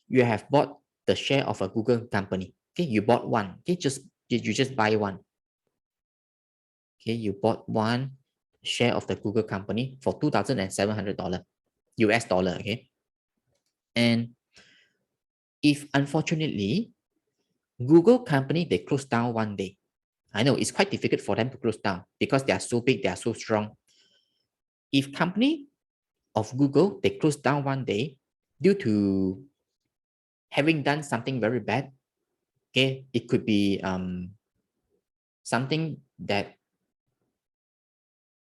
You have bought the share of a Google company. Okay, you bought one. Okay, you just buy one. Okay, you bought one share of the Google company for $2,700 US dollar. Okay, and if unfortunately Google company they close down one day, I know it's quite difficult for them to close down because they are so big, they are so strong. If company of Google they close down one day due to having done something very bad, okay, it could be something that,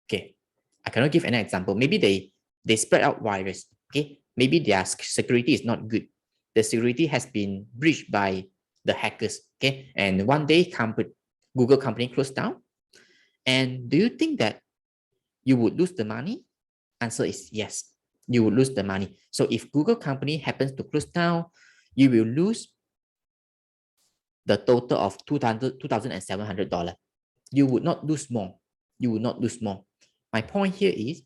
okay, I cannot give any example. Maybe they spread out virus. Okay, maybe their security is not good. The security has been breached by the hackers. Okay, and one day Google company closed down. And do you think that you would lose the money? Answer is yes. you will lose the money. So if Google company happens to close down, you will lose the total of $2,700. You would not lose more. You would not lose more. My point here is,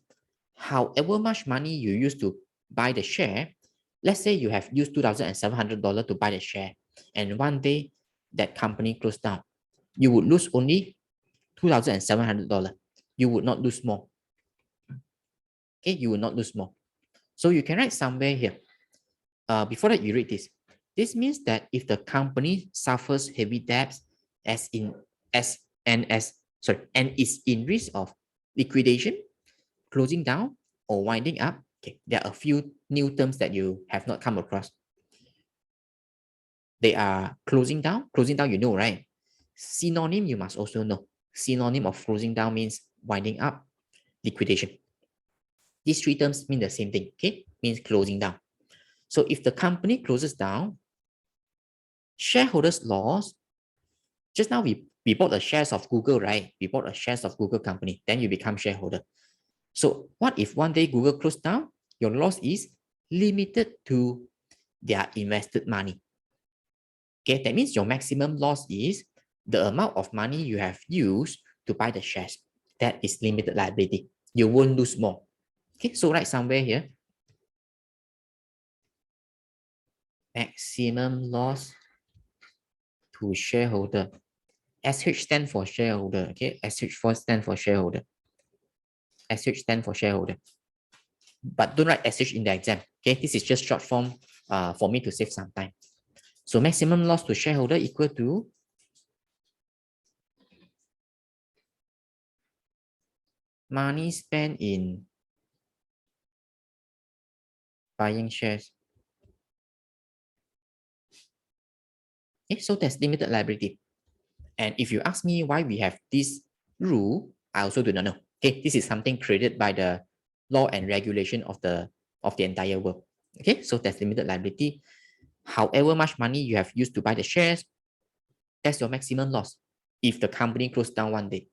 however much money you use to buy the share, let's say you have used $2,700 to buy the share, and one day that company closed down, you would lose only $2,700. You would not lose more. Okay, you will not lose more. So you can write somewhere here. Before that, you read this. This means that if the company suffers heavy debts as in and is in risk of liquidation, closing down, or winding up, okay, there are a few new terms that you have not come across. They are closing down. Closing down, you know, right? Synonym, you must also know. Synonym of closing down means winding up, liquidation. These three terms mean the same thing, okay? Means closing down. So if the company closes down, shareholders loss, just now we bought the shares of Google, right? We bought the shares of Google company, then you become shareholder. So what if one day Google closed down? Your loss is limited to their invested money. Okay, that means your maximum loss is the amount of money you have used to buy the shares. That is limited liability. You won't lose more. Okay, so write somewhere here. Maximum loss to shareholder. SH stand for shareholder. Okay, SH4 stand for shareholder. SH stand for shareholder. But don't write SH in the exam. Okay, this is just short form for me to save some time. So maximum loss to shareholder equal to money spent in buying shares. Okay, so that's limited liability. And if you ask me why we have this rule, I also do not know. Okay, this is something created by the law and regulation of the entire world. Okay, so that's limited liability. However much money you have used to buy the shares, that's your maximum loss if the company closed down one day.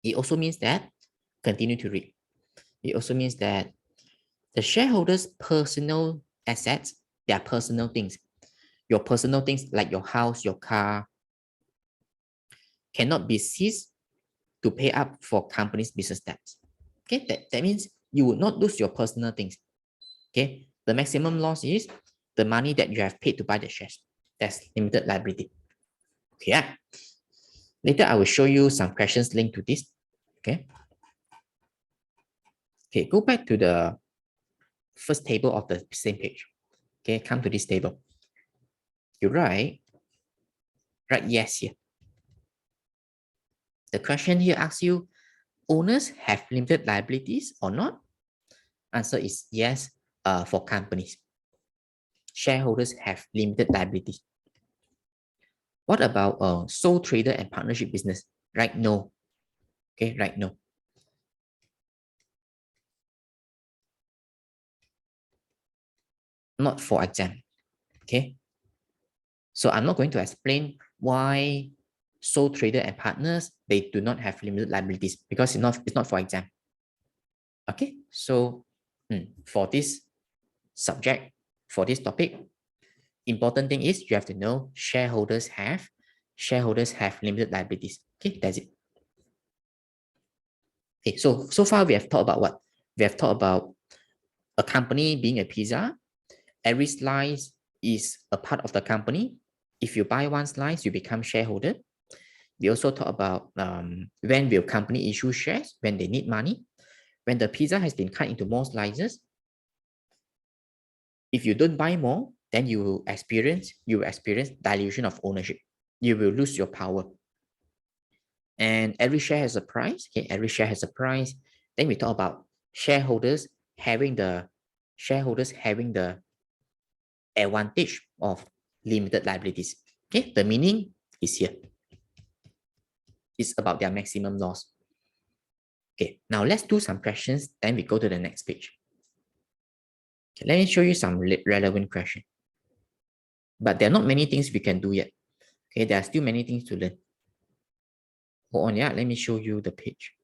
It also means that, continue to read. It also means that the shareholders' personal assets, they are personal things. Your personal things like your house, your car, cannot be seized to pay up for company's business debts. Okay, that means you would not lose your personal things. Okay, the maximum loss is the money that you have paid to buy the shares. That's limited liability. Okay, yeah. Later I will show you some questions linked to this. Okay. Okay, go back to the first table of the same page. Okay, come to this table. You write yes here. The question here asks you, owners have limited liabilities or not? Answer is yes for companies. Shareholders have limited liabilities. What about sole trader and partnership business? Right, no. Okay, right, no. Not for exam. Okay. So I'm not going to explain why sole trader and partners, they do not have limited liabilities because it's not for exam. Okay, so for this subject, for this topic, important thing is you have to know shareholders have limited liabilities. Okay, that's it. Okay, so far we have talked about what? We have talked about a company being a pizza. Every slice is a part of the company. If you buy one slice, you become shareholder. We also talk about when will company issue shares, when they need money, when the pizza has been cut into more slices. If you don't buy more, then you will experience dilution of ownership. You will lose your power. And every share has a price. Okay, every share has a price. Then we talk about shareholders having the advantage of limited liabilities. Okay, the meaning is here. It's about their maximum loss. Okay, now let's do some questions. Then we go to the next page. Okay, let me show you some relevant question. But there are not many things we can do yet. Okay, there are still many things to learn. Hold on, yeah, let me show you the page.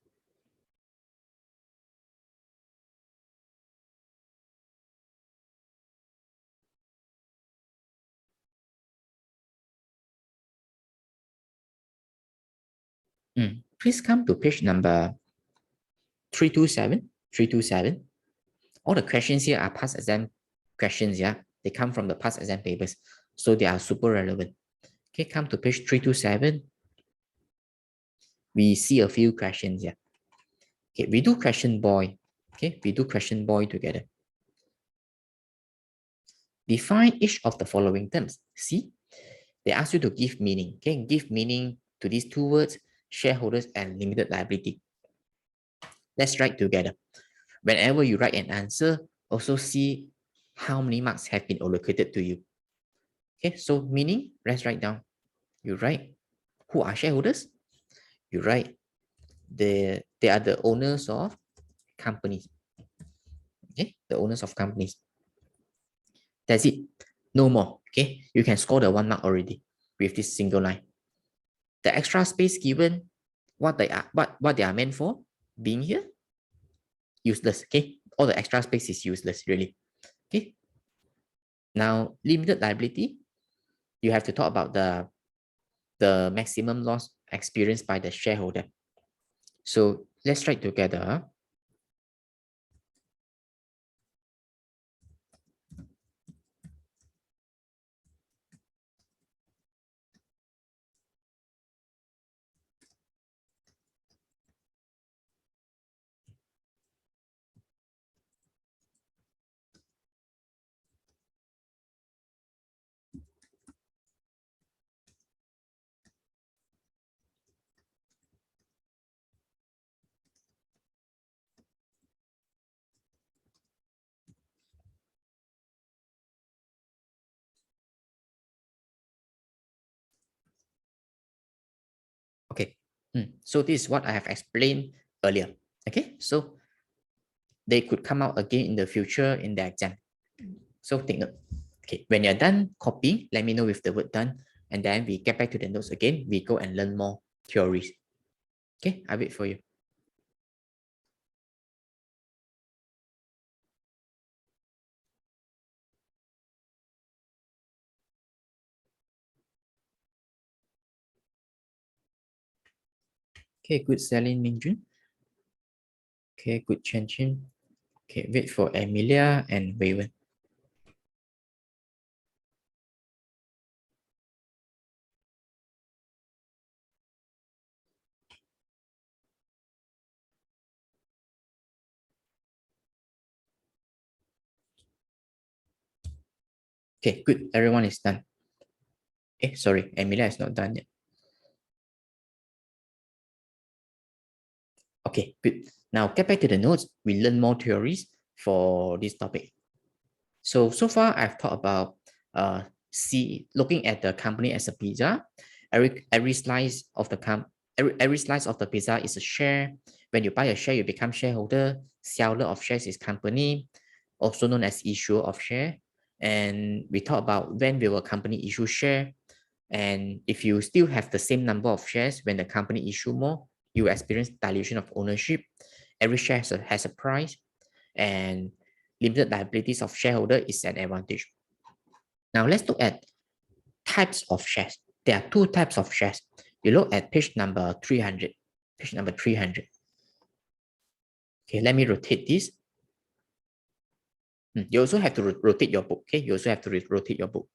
Please come to page number 327. 327. All the questions here are past exam questions, yeah? They come from the past exam papers, so they are super relevant. Okay, come to page 327. We see a few questions here. Okay, we do question boy. Okay, we do question boy together. Define each of the following terms. See, they ask you to give meaning. Okay, give meaning to these two words, shareholders and limited liability. Let's write together. Whenever you write an answer, also see how many marks have been allocated to you. Okay, so meaning, let's write down. You write who are shareholders. You write they are the owners of companies. Okay, the owners of companies. That's it. No more. Okay, you can score the 1 mark already with this single line. The extra space given, what they are meant for, being here, useless. Okay, all the extra space is useless, really. Okay. Now, limited liability, you have to talk about the maximum loss experienced by the shareholder. So let's write together. Okay. So this is what I have explained earlier. Okay. So they could come out again in the future in the exam. So take note. Okay. When you're done copying, let me know with the word done. And then we get back to the notes again. We go and learn more theories. Okay. I wait for you. Okay. Good Celine Mingjun. Okay. Good Chen Chin. Okay. Wait for Emilia and Waywen. Okay, good. Everyone is done. Sorry, Emilia is not done yet. Okay, good. Now get back to the notes. We learn more theories for this topic. So far I've talked about looking at the company as a pizza. Every slice of the every slice of the pizza is a share. When you buy a share, you become shareholder. Seller of shares is company, also known as issuer of share. And we talk about when will a company issue share. And if you still have the same number of shares when the company issue more, you experience dilution of ownership. Every share has a price, and limited liabilities of shareholder is an advantage. Now let's look at types of shares. There are two types of shares. You look at page number 300. Page number 300. Okay, let me rotate this. You also have to rotate your book. Okay, you also have to rotate your book.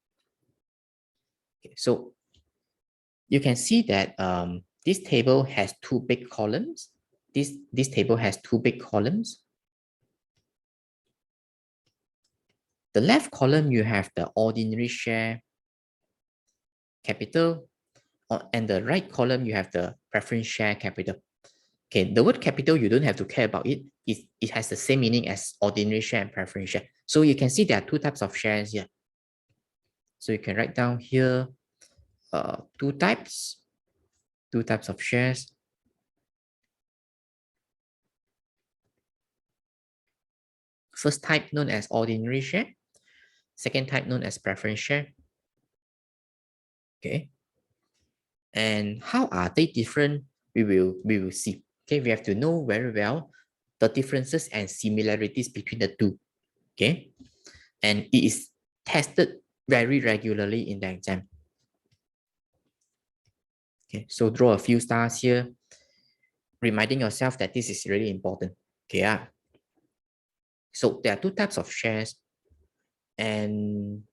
Okay, so you can see that this table has two big columns. This table has two big columns. The left column, you have the ordinary share capital, and the right column, you have the preference share capital. Okay, the word capital, you don't have to care about it. It has the same meaning as ordinary share and preference share. So you can see there are two types of shares here. So you can write down here two types of shares. First type known as ordinary share. Second type known as preference share. Okay. And how are they different? We will see. Okay, we have to know very well the differences and similarities between the two. Okay, and it is tested very regularly in the exam. Okay, so draw a few stars here. reminding yourself that this is really important. Okay. So there are two types of shares. And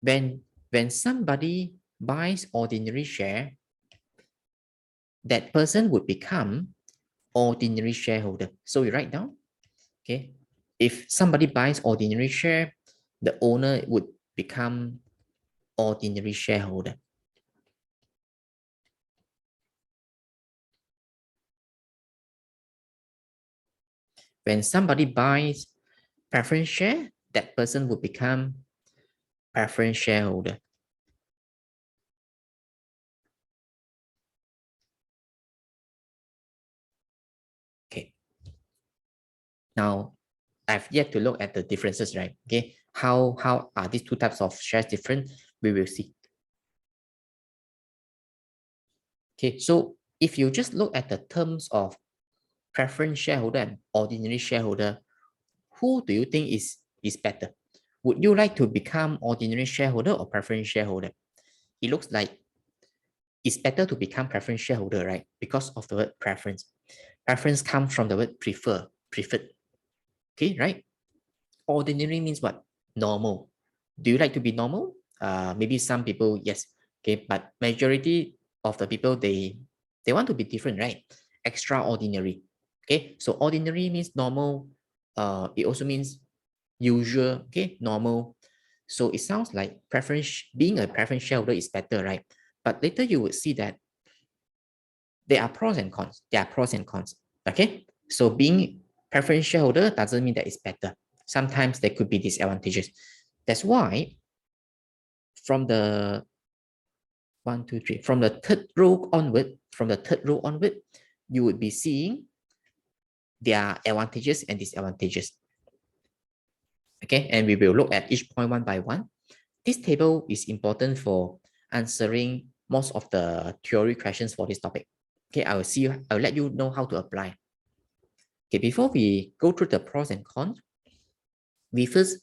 when somebody buys ordinary share, that person would become ordinary shareholder. So you write down, okay? If somebody buys ordinary share, the owner would become ordinary shareholder. When somebody buys preference share, that person would become preference shareholder. Okay. Now, I've yet to look at the differences, right? Okay. How are these two types of shares different? We will see. Okay. So if you just look at the terms of preference shareholder and ordinary shareholder, who do you think is better? Would you like to become ordinary shareholder or preference shareholder? It looks like it's better to become preference shareholder, right? Because of the word preference. Preference comes from the word preferred. Okay, right? Ordinary means what? Normal. Do you like to be normal? Maybe some people, yes. Okay, but majority of the people, they want to be different, right? Extraordinary. Okay, so ordinary means normal. It also means usual. Okay, normal. So it sounds like preference, being a preference shareholder is better, right? But later you would see that there are pros and cons. There are pros and cons. Okay, so being preference shareholder doesn't mean that it's better. Sometimes there could be disadvantages. That's why from the from the third row onward, you would be seeing their advantages and disadvantages. Okay, and we will look at each point one by one. This table is important for answering most of the theory questions for this topic. Okay, I'll let you know how to apply. Okay, before we go through the pros and cons, we first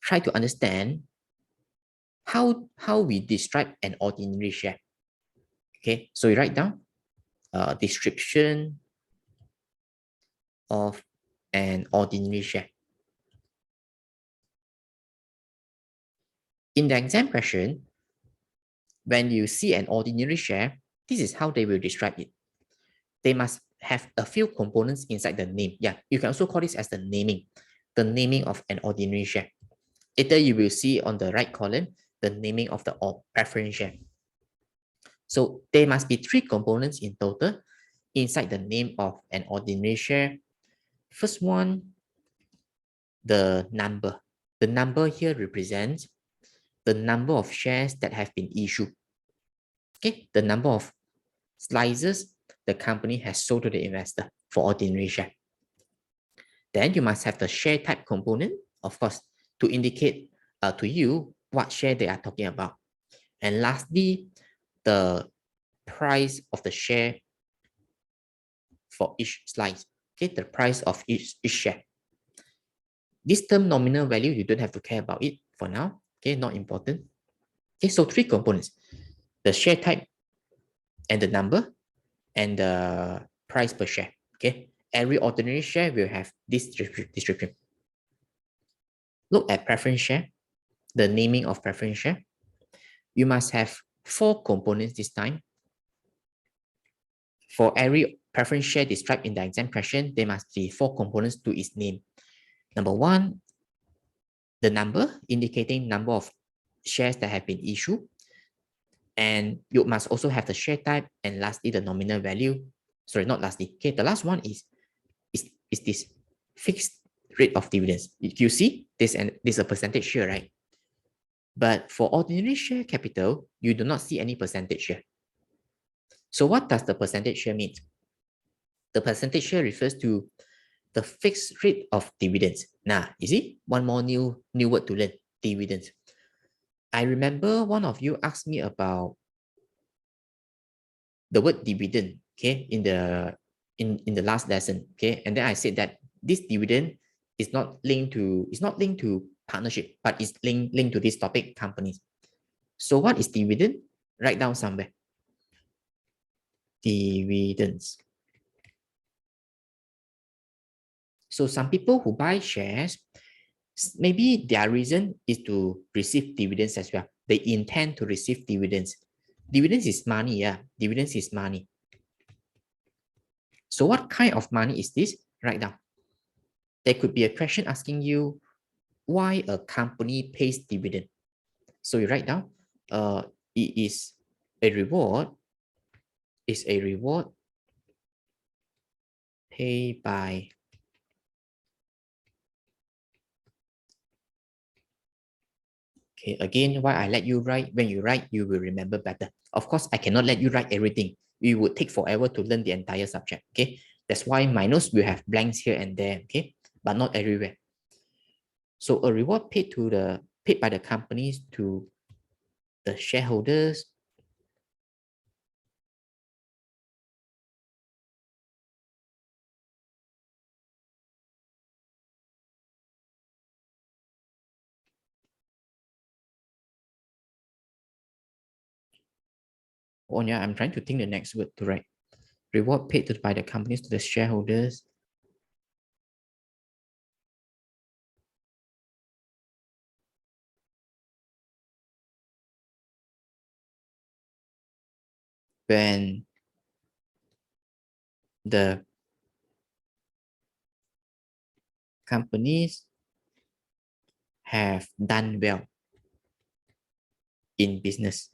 try to understand how we describe an ordinary share. Okay, so you write down description of an ordinary share. In the exam question, when you see an ordinary share, this is how they will describe it. They must have a few components inside the name. Yeah, you can also call this as the naming of an ordinary share. Later, you will see on the right column, the naming of the preference share. So there must be three components in total inside the name of an ordinary share. First one, the number. The number here represents the number of shares that have been issued. Okay, the number of slices the company has sold to the investor for ordinary share. Then you must have the share type component, of course, to indicate to you what share they are talking about. And lastly, the price of the share for each slice. Okay, the price of each share. This term nominal value, you don't have to care about it for now. Okay, not important. Okay, so three components: the share type and the number and the price per share. Okay, every ordinary share will have this description. Look at preference share, the naming of preference share. You must have four components this time. For every preference share described in the exam question, there must be four components to its name. Number one, the number indicating number of shares that have been issued. And you must also have the share type, and lastly, the nominal value. Sorry, not lastly. Okay, the last one is this fixed rate of dividends. You see, there's a percentage here, right? But for ordinary share capital, you do not see any percentage here. So what does the percentage share mean? The percentage share refers to the fixed rate of dividends. Now, you see, one more new word to learn, dividends. I remember one of you asked me about the word dividend, okay, in the last lesson, okay, and then I said that this dividend is not linked to partnership, but it's linked to this topic, companies. So what is dividend? Write down somewhere. dividends. So some people who buy shares, maybe their reason is to receive dividends as well. They intend to receive dividends. Dividends is money, yeah. Dividends is money. So what kind of money is this? Write down. There could be a question asking you why a company pays dividend. So you write down, it is a reward, paid by Okay, again, why I let you write, when you write, you will remember better. Of course, I cannot let you write everything. It would take forever to learn the entire subject, okay? That's why my notes will have blanks here and there, okay? But not everywhere. So a reward paid by the companies to the shareholders. Oh yeah, I'm trying to think the next word to write. Reward paid by the companies to the shareholders. When the companies have done well in business.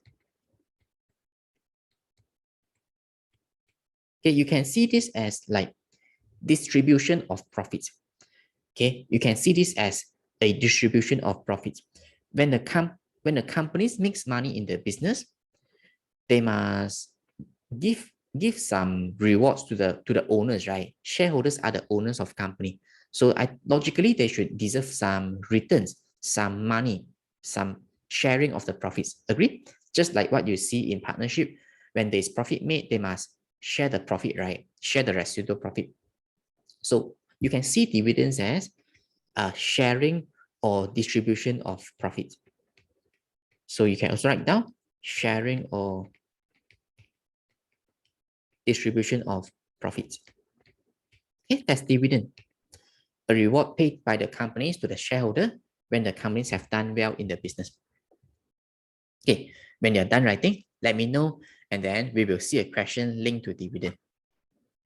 Okay, you can see this as like distribution of profits. Okay, you can see this as a distribution of profits. When the companies makes money in the business, they must give some rewards to the owners, right? Shareholders are the owners of company. So logically they should deserve some returns, some money, some sharing of the profits. Agree? Just like what you see in partnership, when there's profit made, they must share the profit, right? Share the residual profit. So you can see dividends as sharing or distribution of profit. So you can also write down sharing or distribution of profits. Okay, that's dividend. A reward paid by the companies to the shareholder when the companies have done well in the business. Okay, when you're done writing, let me know, and then we will see a question linked to dividend.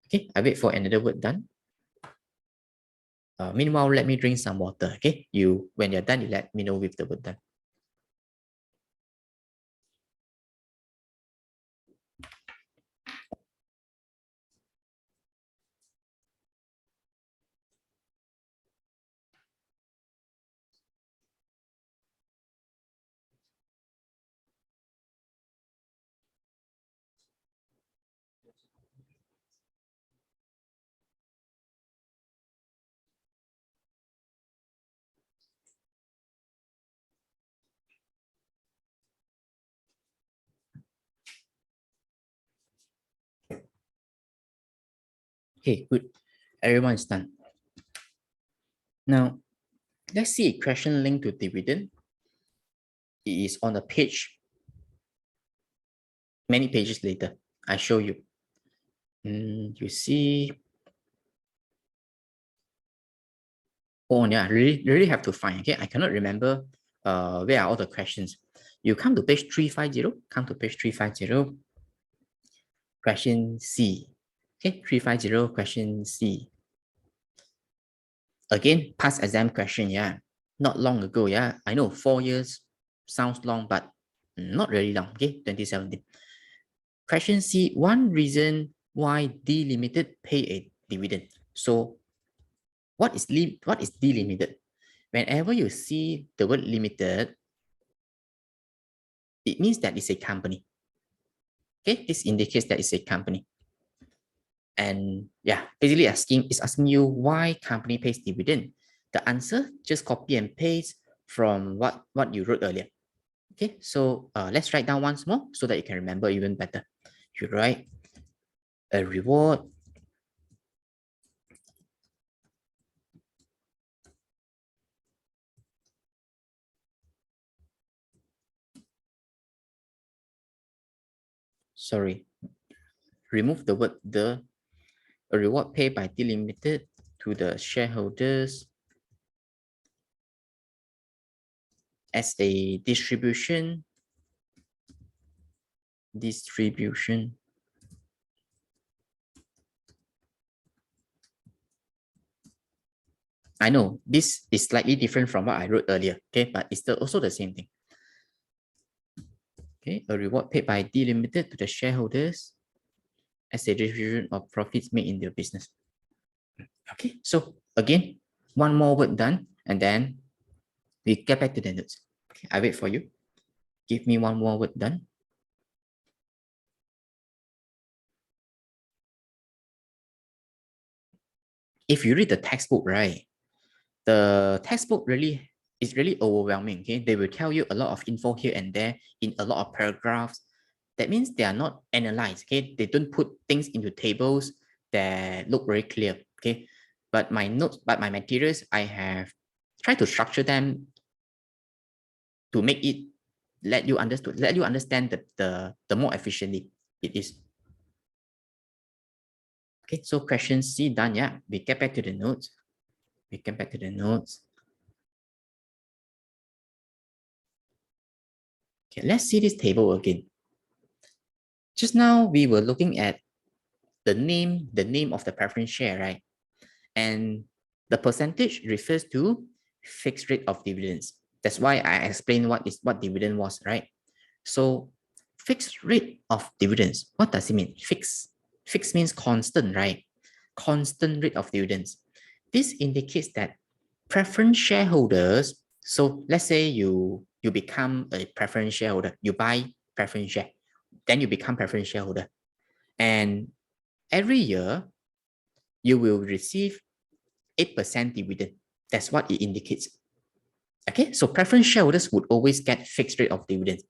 Okay, I wait for another word done. Meanwhile, let me drink some water. Okay, when you're done, you let me know with the word done. Okay, good. Everyone's done. Now, let's see a question linked to dividend. It is on the page, many pages later. I show you. You see. Oh yeah, really have to find. Okay, I cannot remember where are all the questions. You come to page 350, come to page 350, question C. Okay, 350, question C. Again, past exam question, yeah. Not long ago, yeah. I know 4 years sounds long, but not really long. Okay, 2017. Question C, one reason why delimited pay a dividend. So what is delimited? Whenever you see the word limited, it means that it's a company. Okay, this indicates that it's a company. And yeah, basically asking you why company pays dividend. The answer, just copy and paste from what you wrote earlier. Okay, so let's write down once more so that you can remember even better. You write a reward sorry, remove the word the, a reward paid by delimited to the shareholders as a distribution. I know this is slightly different from what I wrote earlier, okay, but it's also the same thing. Okay, a reward paid by delimited to the shareholders as a distribution of profits made in their business. Okay, so again, one more word done, and then we get back to the notes. Okay, I wait for you. Give me one more word done. If you read the textbook, right, the textbook really is really overwhelming. Okay, they will tell you a lot of info here and there in a lot of paragraphs. That means they are not analyzed. Okay, they don't put things into tables that look very clear. Okay, but my notes, but my materials, I have tried to structure them to make it let you understand the more efficiently it is. Okay, so question C done. Yeah, we get back to the notes. Okay, let's see this table again. Just now we were looking at the name of the preference share, right? And the percentage refers to fixed rate of dividends. That's why I explained what dividend was, right? So fixed rate of dividends, what does it mean? Fixed means constant, right? Constant rate of dividends. This indicates that preference shareholders, so let's say you become a preference shareholder, you buy preference share, then you become preference shareholder. And every year, you will receive 8% dividend. That's what it indicates. Okay, so preference shareholders would always get fixed rate of dividends.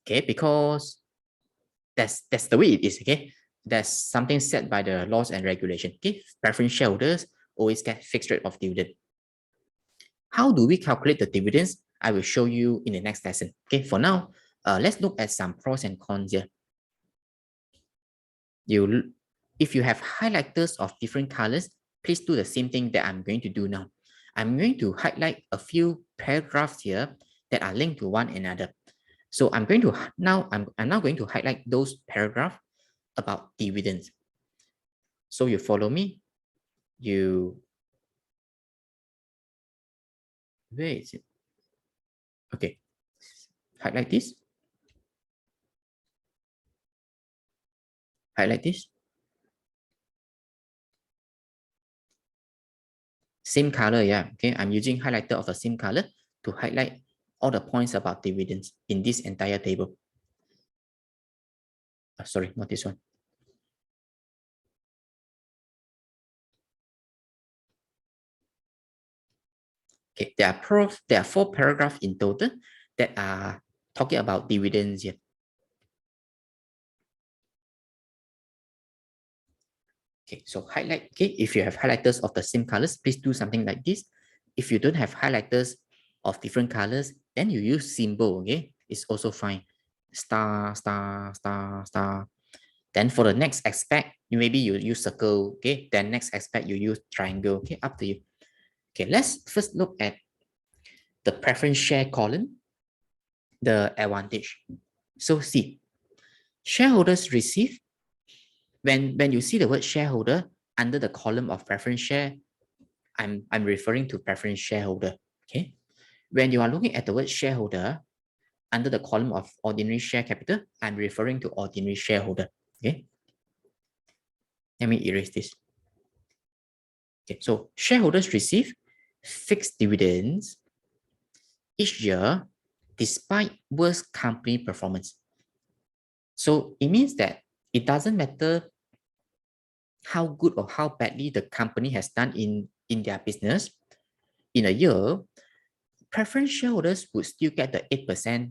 Okay, because that's the way it is. Okay, that's something set by the laws and regulation. Okay, preference shareholders always get fixed rate of dividend. How do we calculate the dividends? I will show you in the next lesson. Okay, for now, let's look at some pros and cons here. If you have highlighters of different colors, please do the same thing that I'm going to do now. I'm going to highlight a few paragraphs here that are linked to one another. So I'm now going to highlight those paragraphs about dividends. So you follow me. Where is it? Okay, highlight this. Highlight this. Same color, yeah. Okay, I'm using highlighter of the same color to highlight all the points about dividends in this entire table. Sorry, not this one. Okay, there are 4 paragraphs in total that are talking about dividends here. Okay, so highlight. Okay, if you have highlighters of the same colors, please do something like this. If you don't have highlighters of different colors, then you use symbol. Okay, it's also fine. Star, star, star, star. Then for the next aspect, maybe you use circle. Okay, then next aspect you use triangle. Okay, up to you. Okay, let's first look at the preference share column, the advantage. So see, shareholders receive, when you see the word shareholder under the column of preference share, I'm referring to preference shareholder. Okay. When you are looking at the word shareholder under the column of ordinary share capital, I'm referring to ordinary shareholder. Okay. Let me erase this. Okay. So shareholders receive fixed dividends each year despite worse company performance. So it means that it doesn't matter how good or how badly the company has done in their business in a year, preference shareholders would still get the 8%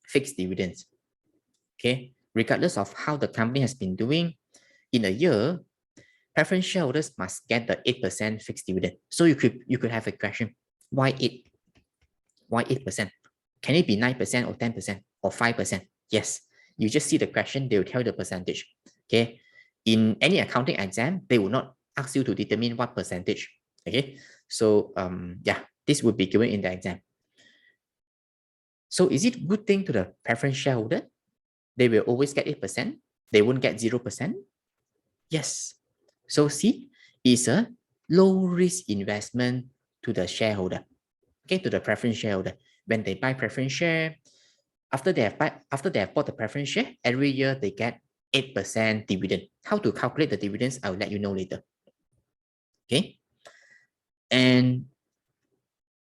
fixed dividends. Okay, regardless of how the company has been doing in a year, preference shareholders must get the 8% fixed dividend. So you could have a question, why 8? Why 8%? Can it be 9% or 10% or 5%? Yes, You just see the question, they will tell you the percentage. Okay. In any accounting exam, they will not ask you to determine what percentage. Okay. So yeah, this would be given in the exam. So is it a good thing to the preference shareholder? They will always get 8%. They won't get 0%. Yes. So C is a low risk investment to the shareholder. Okay, to the preference shareholder. When they buy preference share, after they have bought the preference share, every year they get 8% dividend. How to calculate the dividends, I'll let you know later. Okay. And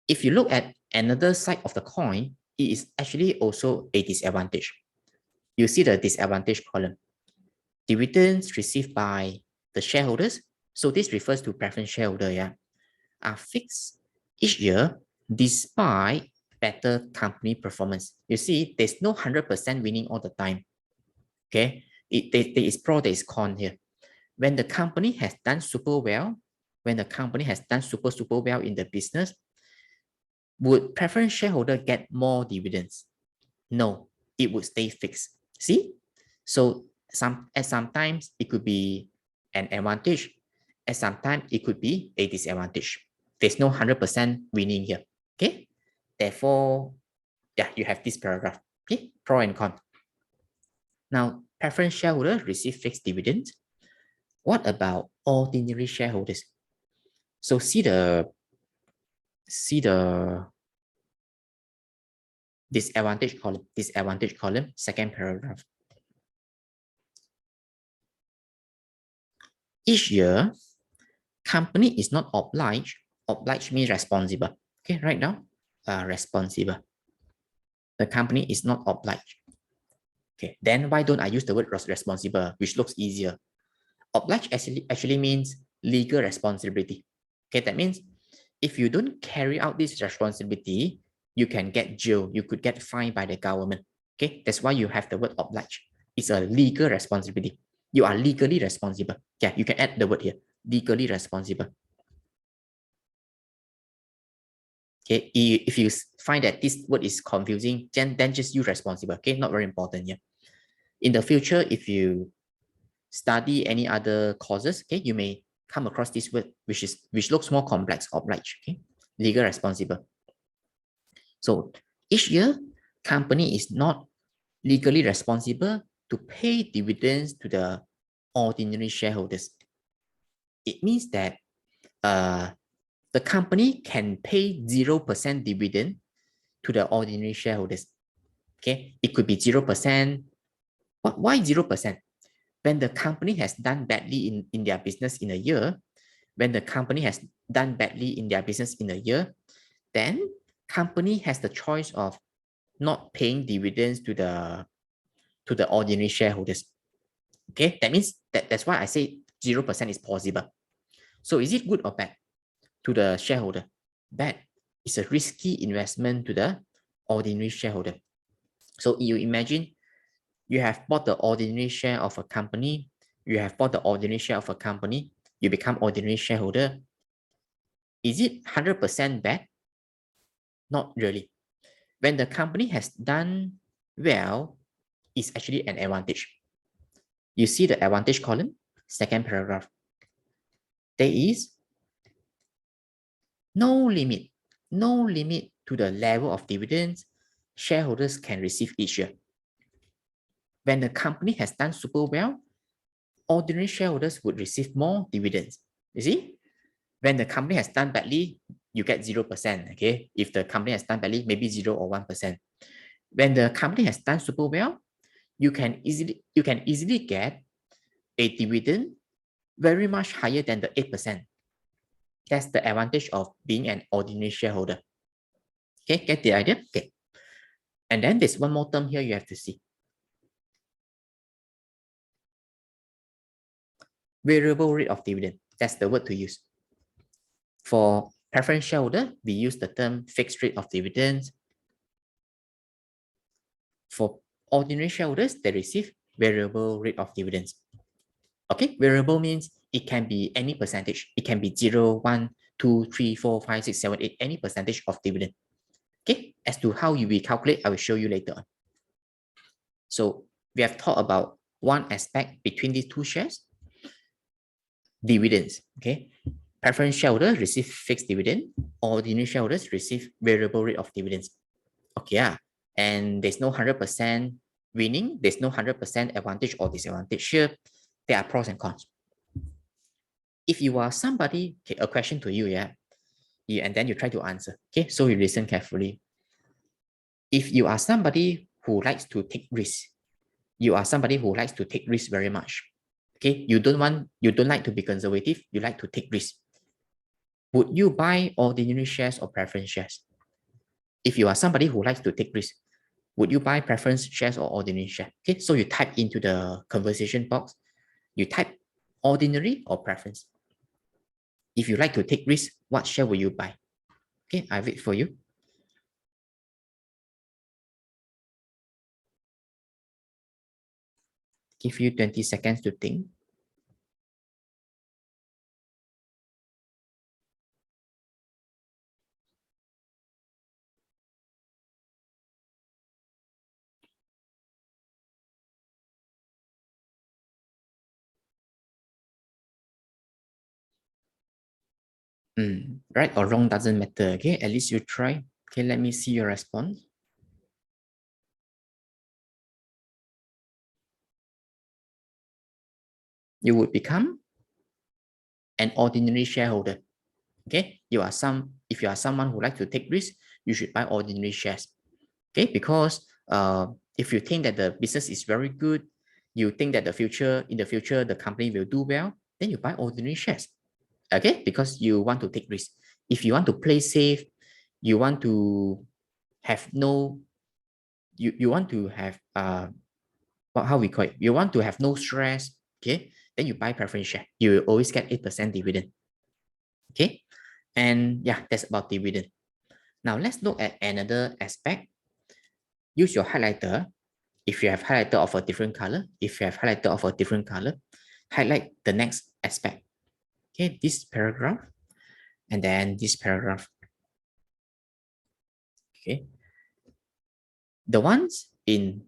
if you look at another side of the coin, it is actually also a disadvantage. You see the disadvantage column. Dividends received by the shareholders. So this refers to preference shareholder, yeah, are fixed each year despite better company performance. You see, there's no 100% winning all the time. Okay, there is pro, there is con here. When the company has done super well, when the company has done super well in the business, would preference shareholder get more dividends? No, it would stay fixed. See? So sometimes it could be an advantage, and sometimes it could be a disadvantage. There's no 100% winning here. Okay. Therefore, yeah, you have this paragraph. Okay, pro and con. Now, preference shareholders receive fixed dividends. What about ordinary shareholders? So see the disadvantage column, second paragraph. Each year, company is not obliged means responsible. Okay, right now, responsible. The company is not obliged. Okay, then why don't I use the word responsible, which looks easier? Obliged actually means legal responsibility. Okay, that means if you don't carry out this responsibility, you can get jailed. You could get fined by the government. Okay, that's why you have the word obliged. It's a legal responsibility. You are legally responsible. Yeah, you can add the word here, legally responsible. Okay, if you find that this word is confusing, then just use responsible. Okay, not very important here. In the future, if you study any other courses, okay, you may come across this word, which looks more complex, obliged. Okay, legal responsible. So each year, company is not legally responsible to pay dividends to the ordinary shareholders. It means that the company can pay 0% dividend to the ordinary shareholders. Okay, it could be 0%. Why 0%? When the company has done badly in their business in a year, then company has the choice of not paying dividends to the ordinary shareholders. Okay, that means that's why I say 0% is possible. So is it good or bad to the shareholder? Bad. It's a risky investment to the ordinary shareholder. So you imagine you have bought the ordinary share of a company, you become ordinary shareholder. Is it 100% bad? Not really. When the company has done well, it's actually an advantage. You see the advantage column, second paragraph. There is no limit to the level of dividends shareholders can receive each year. When the company has done super well, ordinary shareholders would receive more dividends. You see? When the company has done badly, you get 0%. Okay. If the company has done badly, maybe 0 or 1%. When the company has done super well, you can easily get a dividend very much higher than the 8%. That's the advantage of being an ordinary shareholder. Okay, get the idea? Okay. And then there's one more term here you have to see. Variable rate of dividend. That's the word to use. For preference shareholder, we use the term fixed rate of dividends. For ordinary shareholders, they receive variable rate of dividends. Okay, variable means it can be any percentage. It can be 0, 1, 2, 3, 4, 5, 6, 7, 8, any percentage of Okay, as to how you will calculate, I will show you later on. So we have talked about one aspect between these two shares, dividends. Okay, preference shareholders receive fixed dividend, ordinary shareholders receive variable rate of dividends. Okay, and there's no 100% winning, there's no 100% advantage or disadvantage here. There are pros and cons. If you are somebody, okay, a question to you, and then you try to answer. Okay, so you listen carefully. If you are somebody who likes to take risks, you are somebody who likes to take risks very much. Okay, you don't like to be conservative, you like to take risks. Would you buy ordinary shares or preference shares? If you are somebody who likes to take risks, would you buy preference shares or ordinary shares? Okay, so you type into the conversation box, you type ordinary or preference. If you like to take risks, what share will you buy? Okay, I wait for you. Give you 20 seconds to think. Right or wrong doesn't matter. Okay, at least you try. Okay, let me see your response. You would become an ordinary shareholder. Okay, if you are someone who likes to take risks, you should buy ordinary shares. Okay, because if you think that the business is very good, you think that in the future the company will do well, then you buy ordinary shares. Okay, because you want to take risks. If you want to play safe, you want to have no, you want to have how we call it, you want to have no stress. Okay, then you buy preference share, you will always get 8% dividend. Okay, and yeah, that's about dividend. Now let's look at another aspect. Use your highlighter. If you have highlighter of a different color, highlight the next aspect. Okay, this paragraph and then this paragraph. Okay, the ones in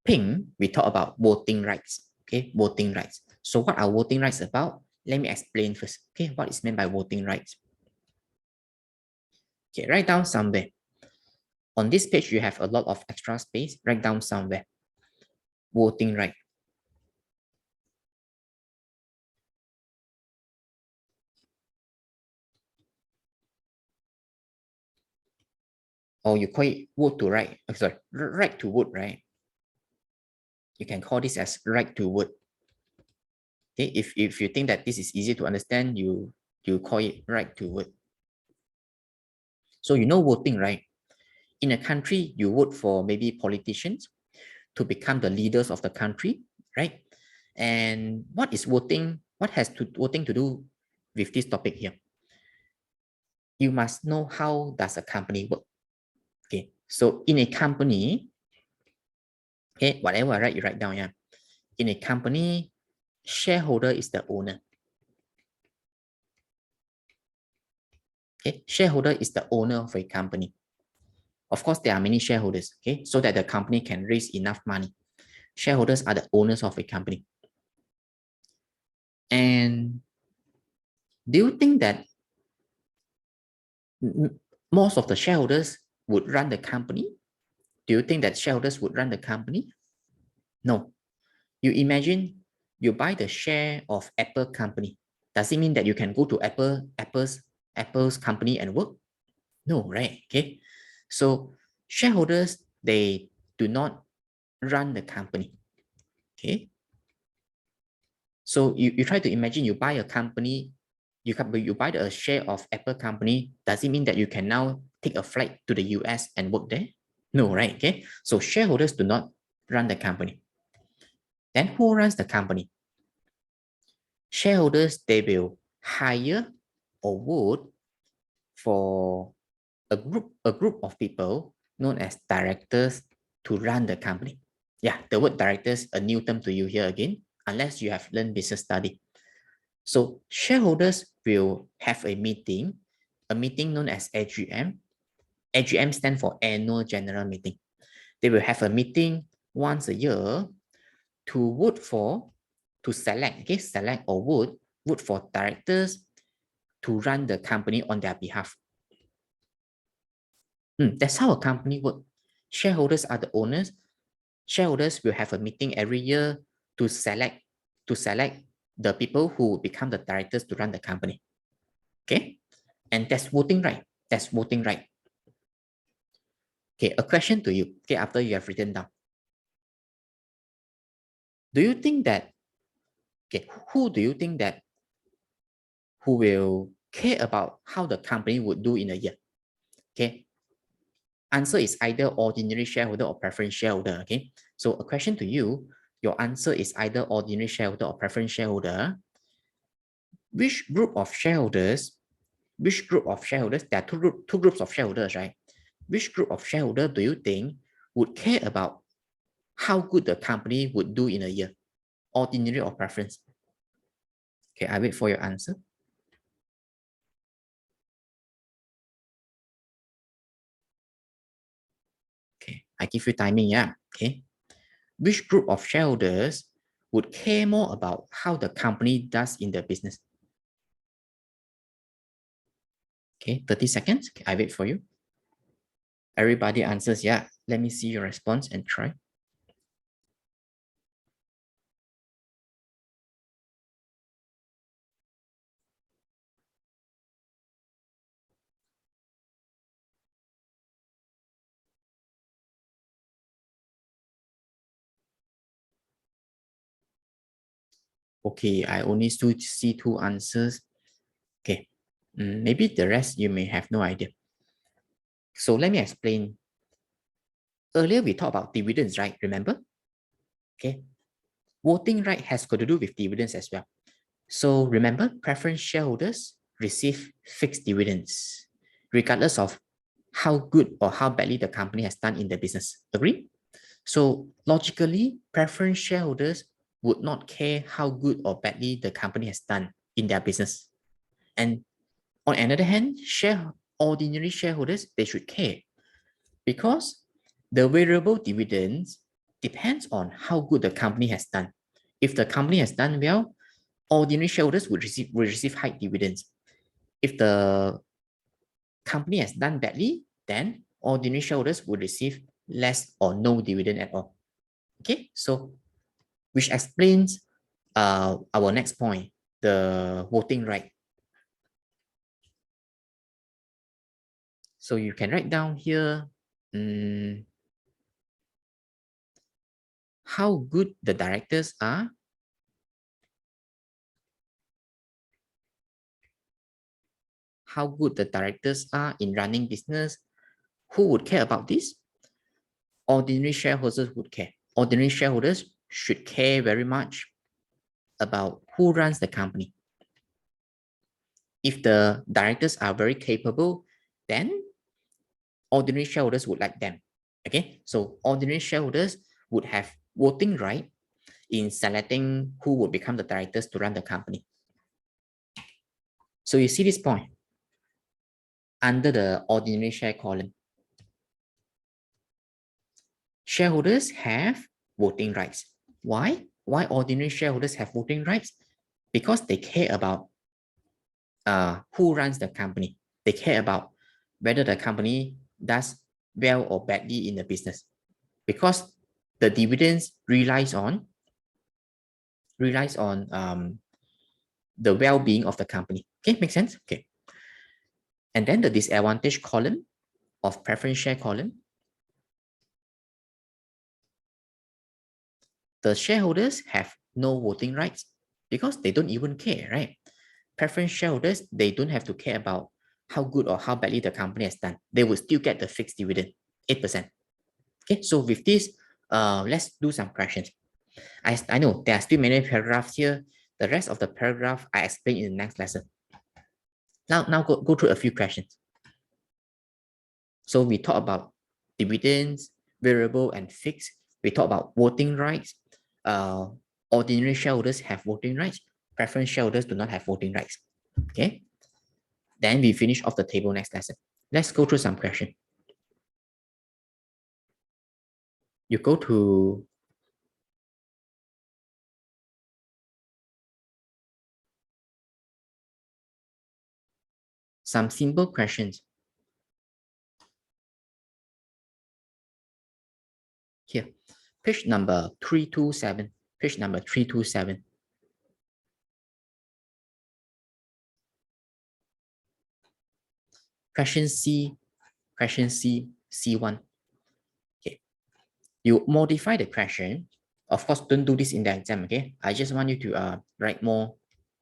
pink, we talk about voting rights. Okay, voting rights. So what are voting rights about? Let me explain first. Okay, what is meant by voting rights? Okay, write down somewhere. On this page, you have a lot of extra space. Write down somewhere. Voting right. Or you call it vote to right. Oh, sorry, right to vote, right? You can call this as right to vote. Okay, if you think that this is easy to understand, you call it right to vote. So you know voting, right? In a country, you vote for maybe politicians to become the leaders of the country, right? And what is voting? What has voting to do with this topic here? You must know how does a company work. Okay, so in a company, okay, whatever I write, you write down, yeah. In a company, shareholder is the owner. Okay, shareholder is the owner of a company. Of course, there are many shareholders, okay, so that the company can raise enough money. Shareholders are the owners of a company. And do you think that most of the shareholders would run the company? Do you think that shareholders would run the company? No. You imagine you buy the share of Apple company. Does it mean that you can go to Apple's company and work? No, right? Okay. So shareholders, they do not run the company. Okay. So you try to imagine you buy a company, you buy a share of Apple company. Does it mean that you can now take a flight to the US and work there? No, right? Okay. So shareholders do not run the company. Then who runs the company? Shareholders, they will hire or vote for a group of people known as directors to run the company. Yeah, the word directors, a new term to you here again, unless you have learned business study. So shareholders will have a meeting known as AGM. AGM stands for Annual General Meeting. They will have a meeting once a year to vote for, to select, okay, select or vote for directors to run the company on their behalf. That's how a company works. Shareholders are the owners. Shareholders will have a meeting every year to select the people who will become the directors to run the company. Okay, and that's voting right. That's voting right. Okay, a question to you. Okay, after you have written down, do you think that, okay, who do you think that who will care about how the company would do in a year? Okay, answer is either ordinary shareholder or preference shareholder. Okay, so a question to you, your answer is either ordinary shareholder or preference shareholder. Which group of shareholders, there are two groups of shareholders, right? Which group of shareholders do you think would care about how good the company would do in a year? Ordinary or preference? Okay, I wait for your answer. Okay, I give you timing, yeah. Okay. Which group of shareholders would care more about how the company does in the business? Okay, 30 seconds. Okay, I wait for you. Everybody answers, yeah. Let me see your response and try. Okay, I only see two answers. Okay, maybe the rest you may have no idea. So let me explain. Earlier we talked about dividends, right? Remember? Okay, voting right has got to do with dividends as well. So remember, preference shareholders receive fixed dividends, regardless of how good or how badly the company has done in the business. Agree? So logically, preference shareholders would not care how good or badly the company has done in their business. And on the other hand, ordinary shareholders, they should care because the variable dividends depends on how good the company has done. If the company has done well, ordinary shareholders will receive high dividends. If the company has done badly, then ordinary shareholders will receive less or no dividend at all. Okay, so which explains our next point, the voting right. So you can write down here how good the directors are, how good the directors are in running business. Who would care about this? Ordinary shareholders would care. Ordinary shareholders should care very much about who runs the company. If the directors are very capable, then ordinary shareholders would like them. Okay, so ordinary shareholders would have voting right in selecting who would become the directors to run the company. So you see this point under the ordinary share column. Shareholders have voting rights. Why? Why ordinary shareholders have voting rights? Because they care about who runs the company. They care about whether the company does well or badly in the business. Because the dividends relies on the well-being of the company. Okay, make sense? Okay. And then the disadvantage column of preference share column. The shareholders have no voting rights because they don't even care, right? Preference shareholders, they don't have to care about how good or how badly the company has done. They will still get the fixed dividend, 8%. Okay, so with this, let's do some questions. I know there are still many paragraphs here. The rest of the paragraph I explain in the next lesson. Now go through a few questions. So we talk about dividends, variable and fixed. We talk about voting rights. Ordinary shareholders have voting rights. Preference shareholders do not have voting rights. Okay. Then we finish off the table next lesson. Let's go through some questions. You go to some simple questions. Here, page number 327. Page number 327. Question C, C1. Okay, you modify the question. Of course, don't do this in the exam. Okay, I just want you to write more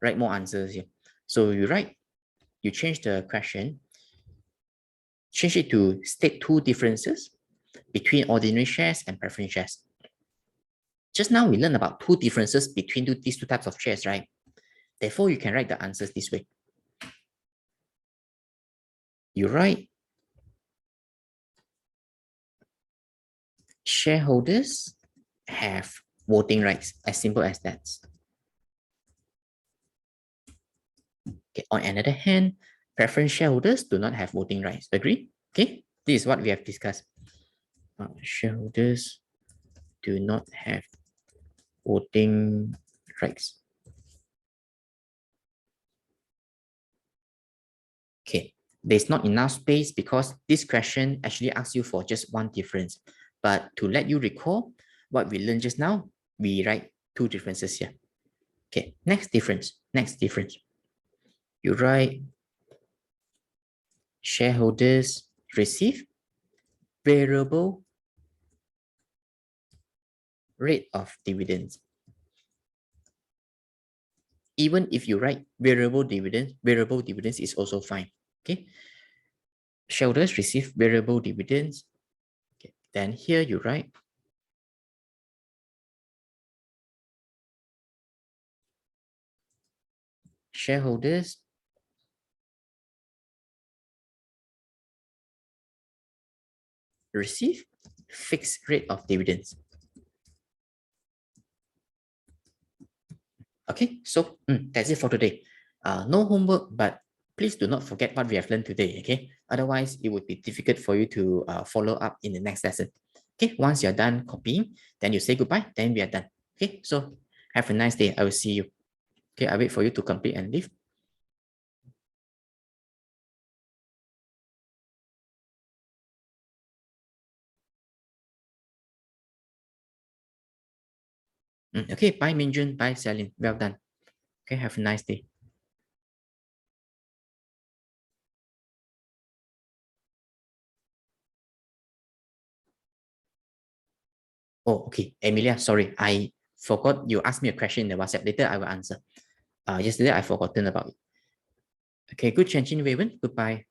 answers here. So you change the question, change it to state two differences between ordinary shares and preference shares. Just now we learned about two differences between these two types of shares, right? Therefore, you can write the answers this way. You write shareholders have voting rights, as simple as that. Okay. On another hand, preference shareholders do not have voting rights. Agree? Okay. This is what we have discussed. Shareholders do not have voting rights. Okay. There's not enough space because this question actually asks you for just one difference. But to let you recall what we learned just now, we write two differences here. Okay, next difference. You write shareholders receive variable rate of dividends. Even if you write variable dividends is also fine. Okay. Shareholders receive variable dividends. Okay. Then here you write shareholders receive fixed rate of dividends. Okay, so that's it for today. No homework, but please do not forget what we have learned today, okay? Otherwise, it would be difficult for you to follow up in the next lesson. Okay, once you're done copying, then you say goodbye, then we are done. Okay, so have a nice day. I will see you. Okay, I wait for you to complete and leave. Okay, bye Minjun, bye Celine. Well done. Okay, have a nice day. Oh, okay. Emilia, sorry. I forgot you asked me a question in the WhatsApp. Later, I will answer. Yesterday, I forgotten about it. Okay, good, Chen Raven. Goodbye.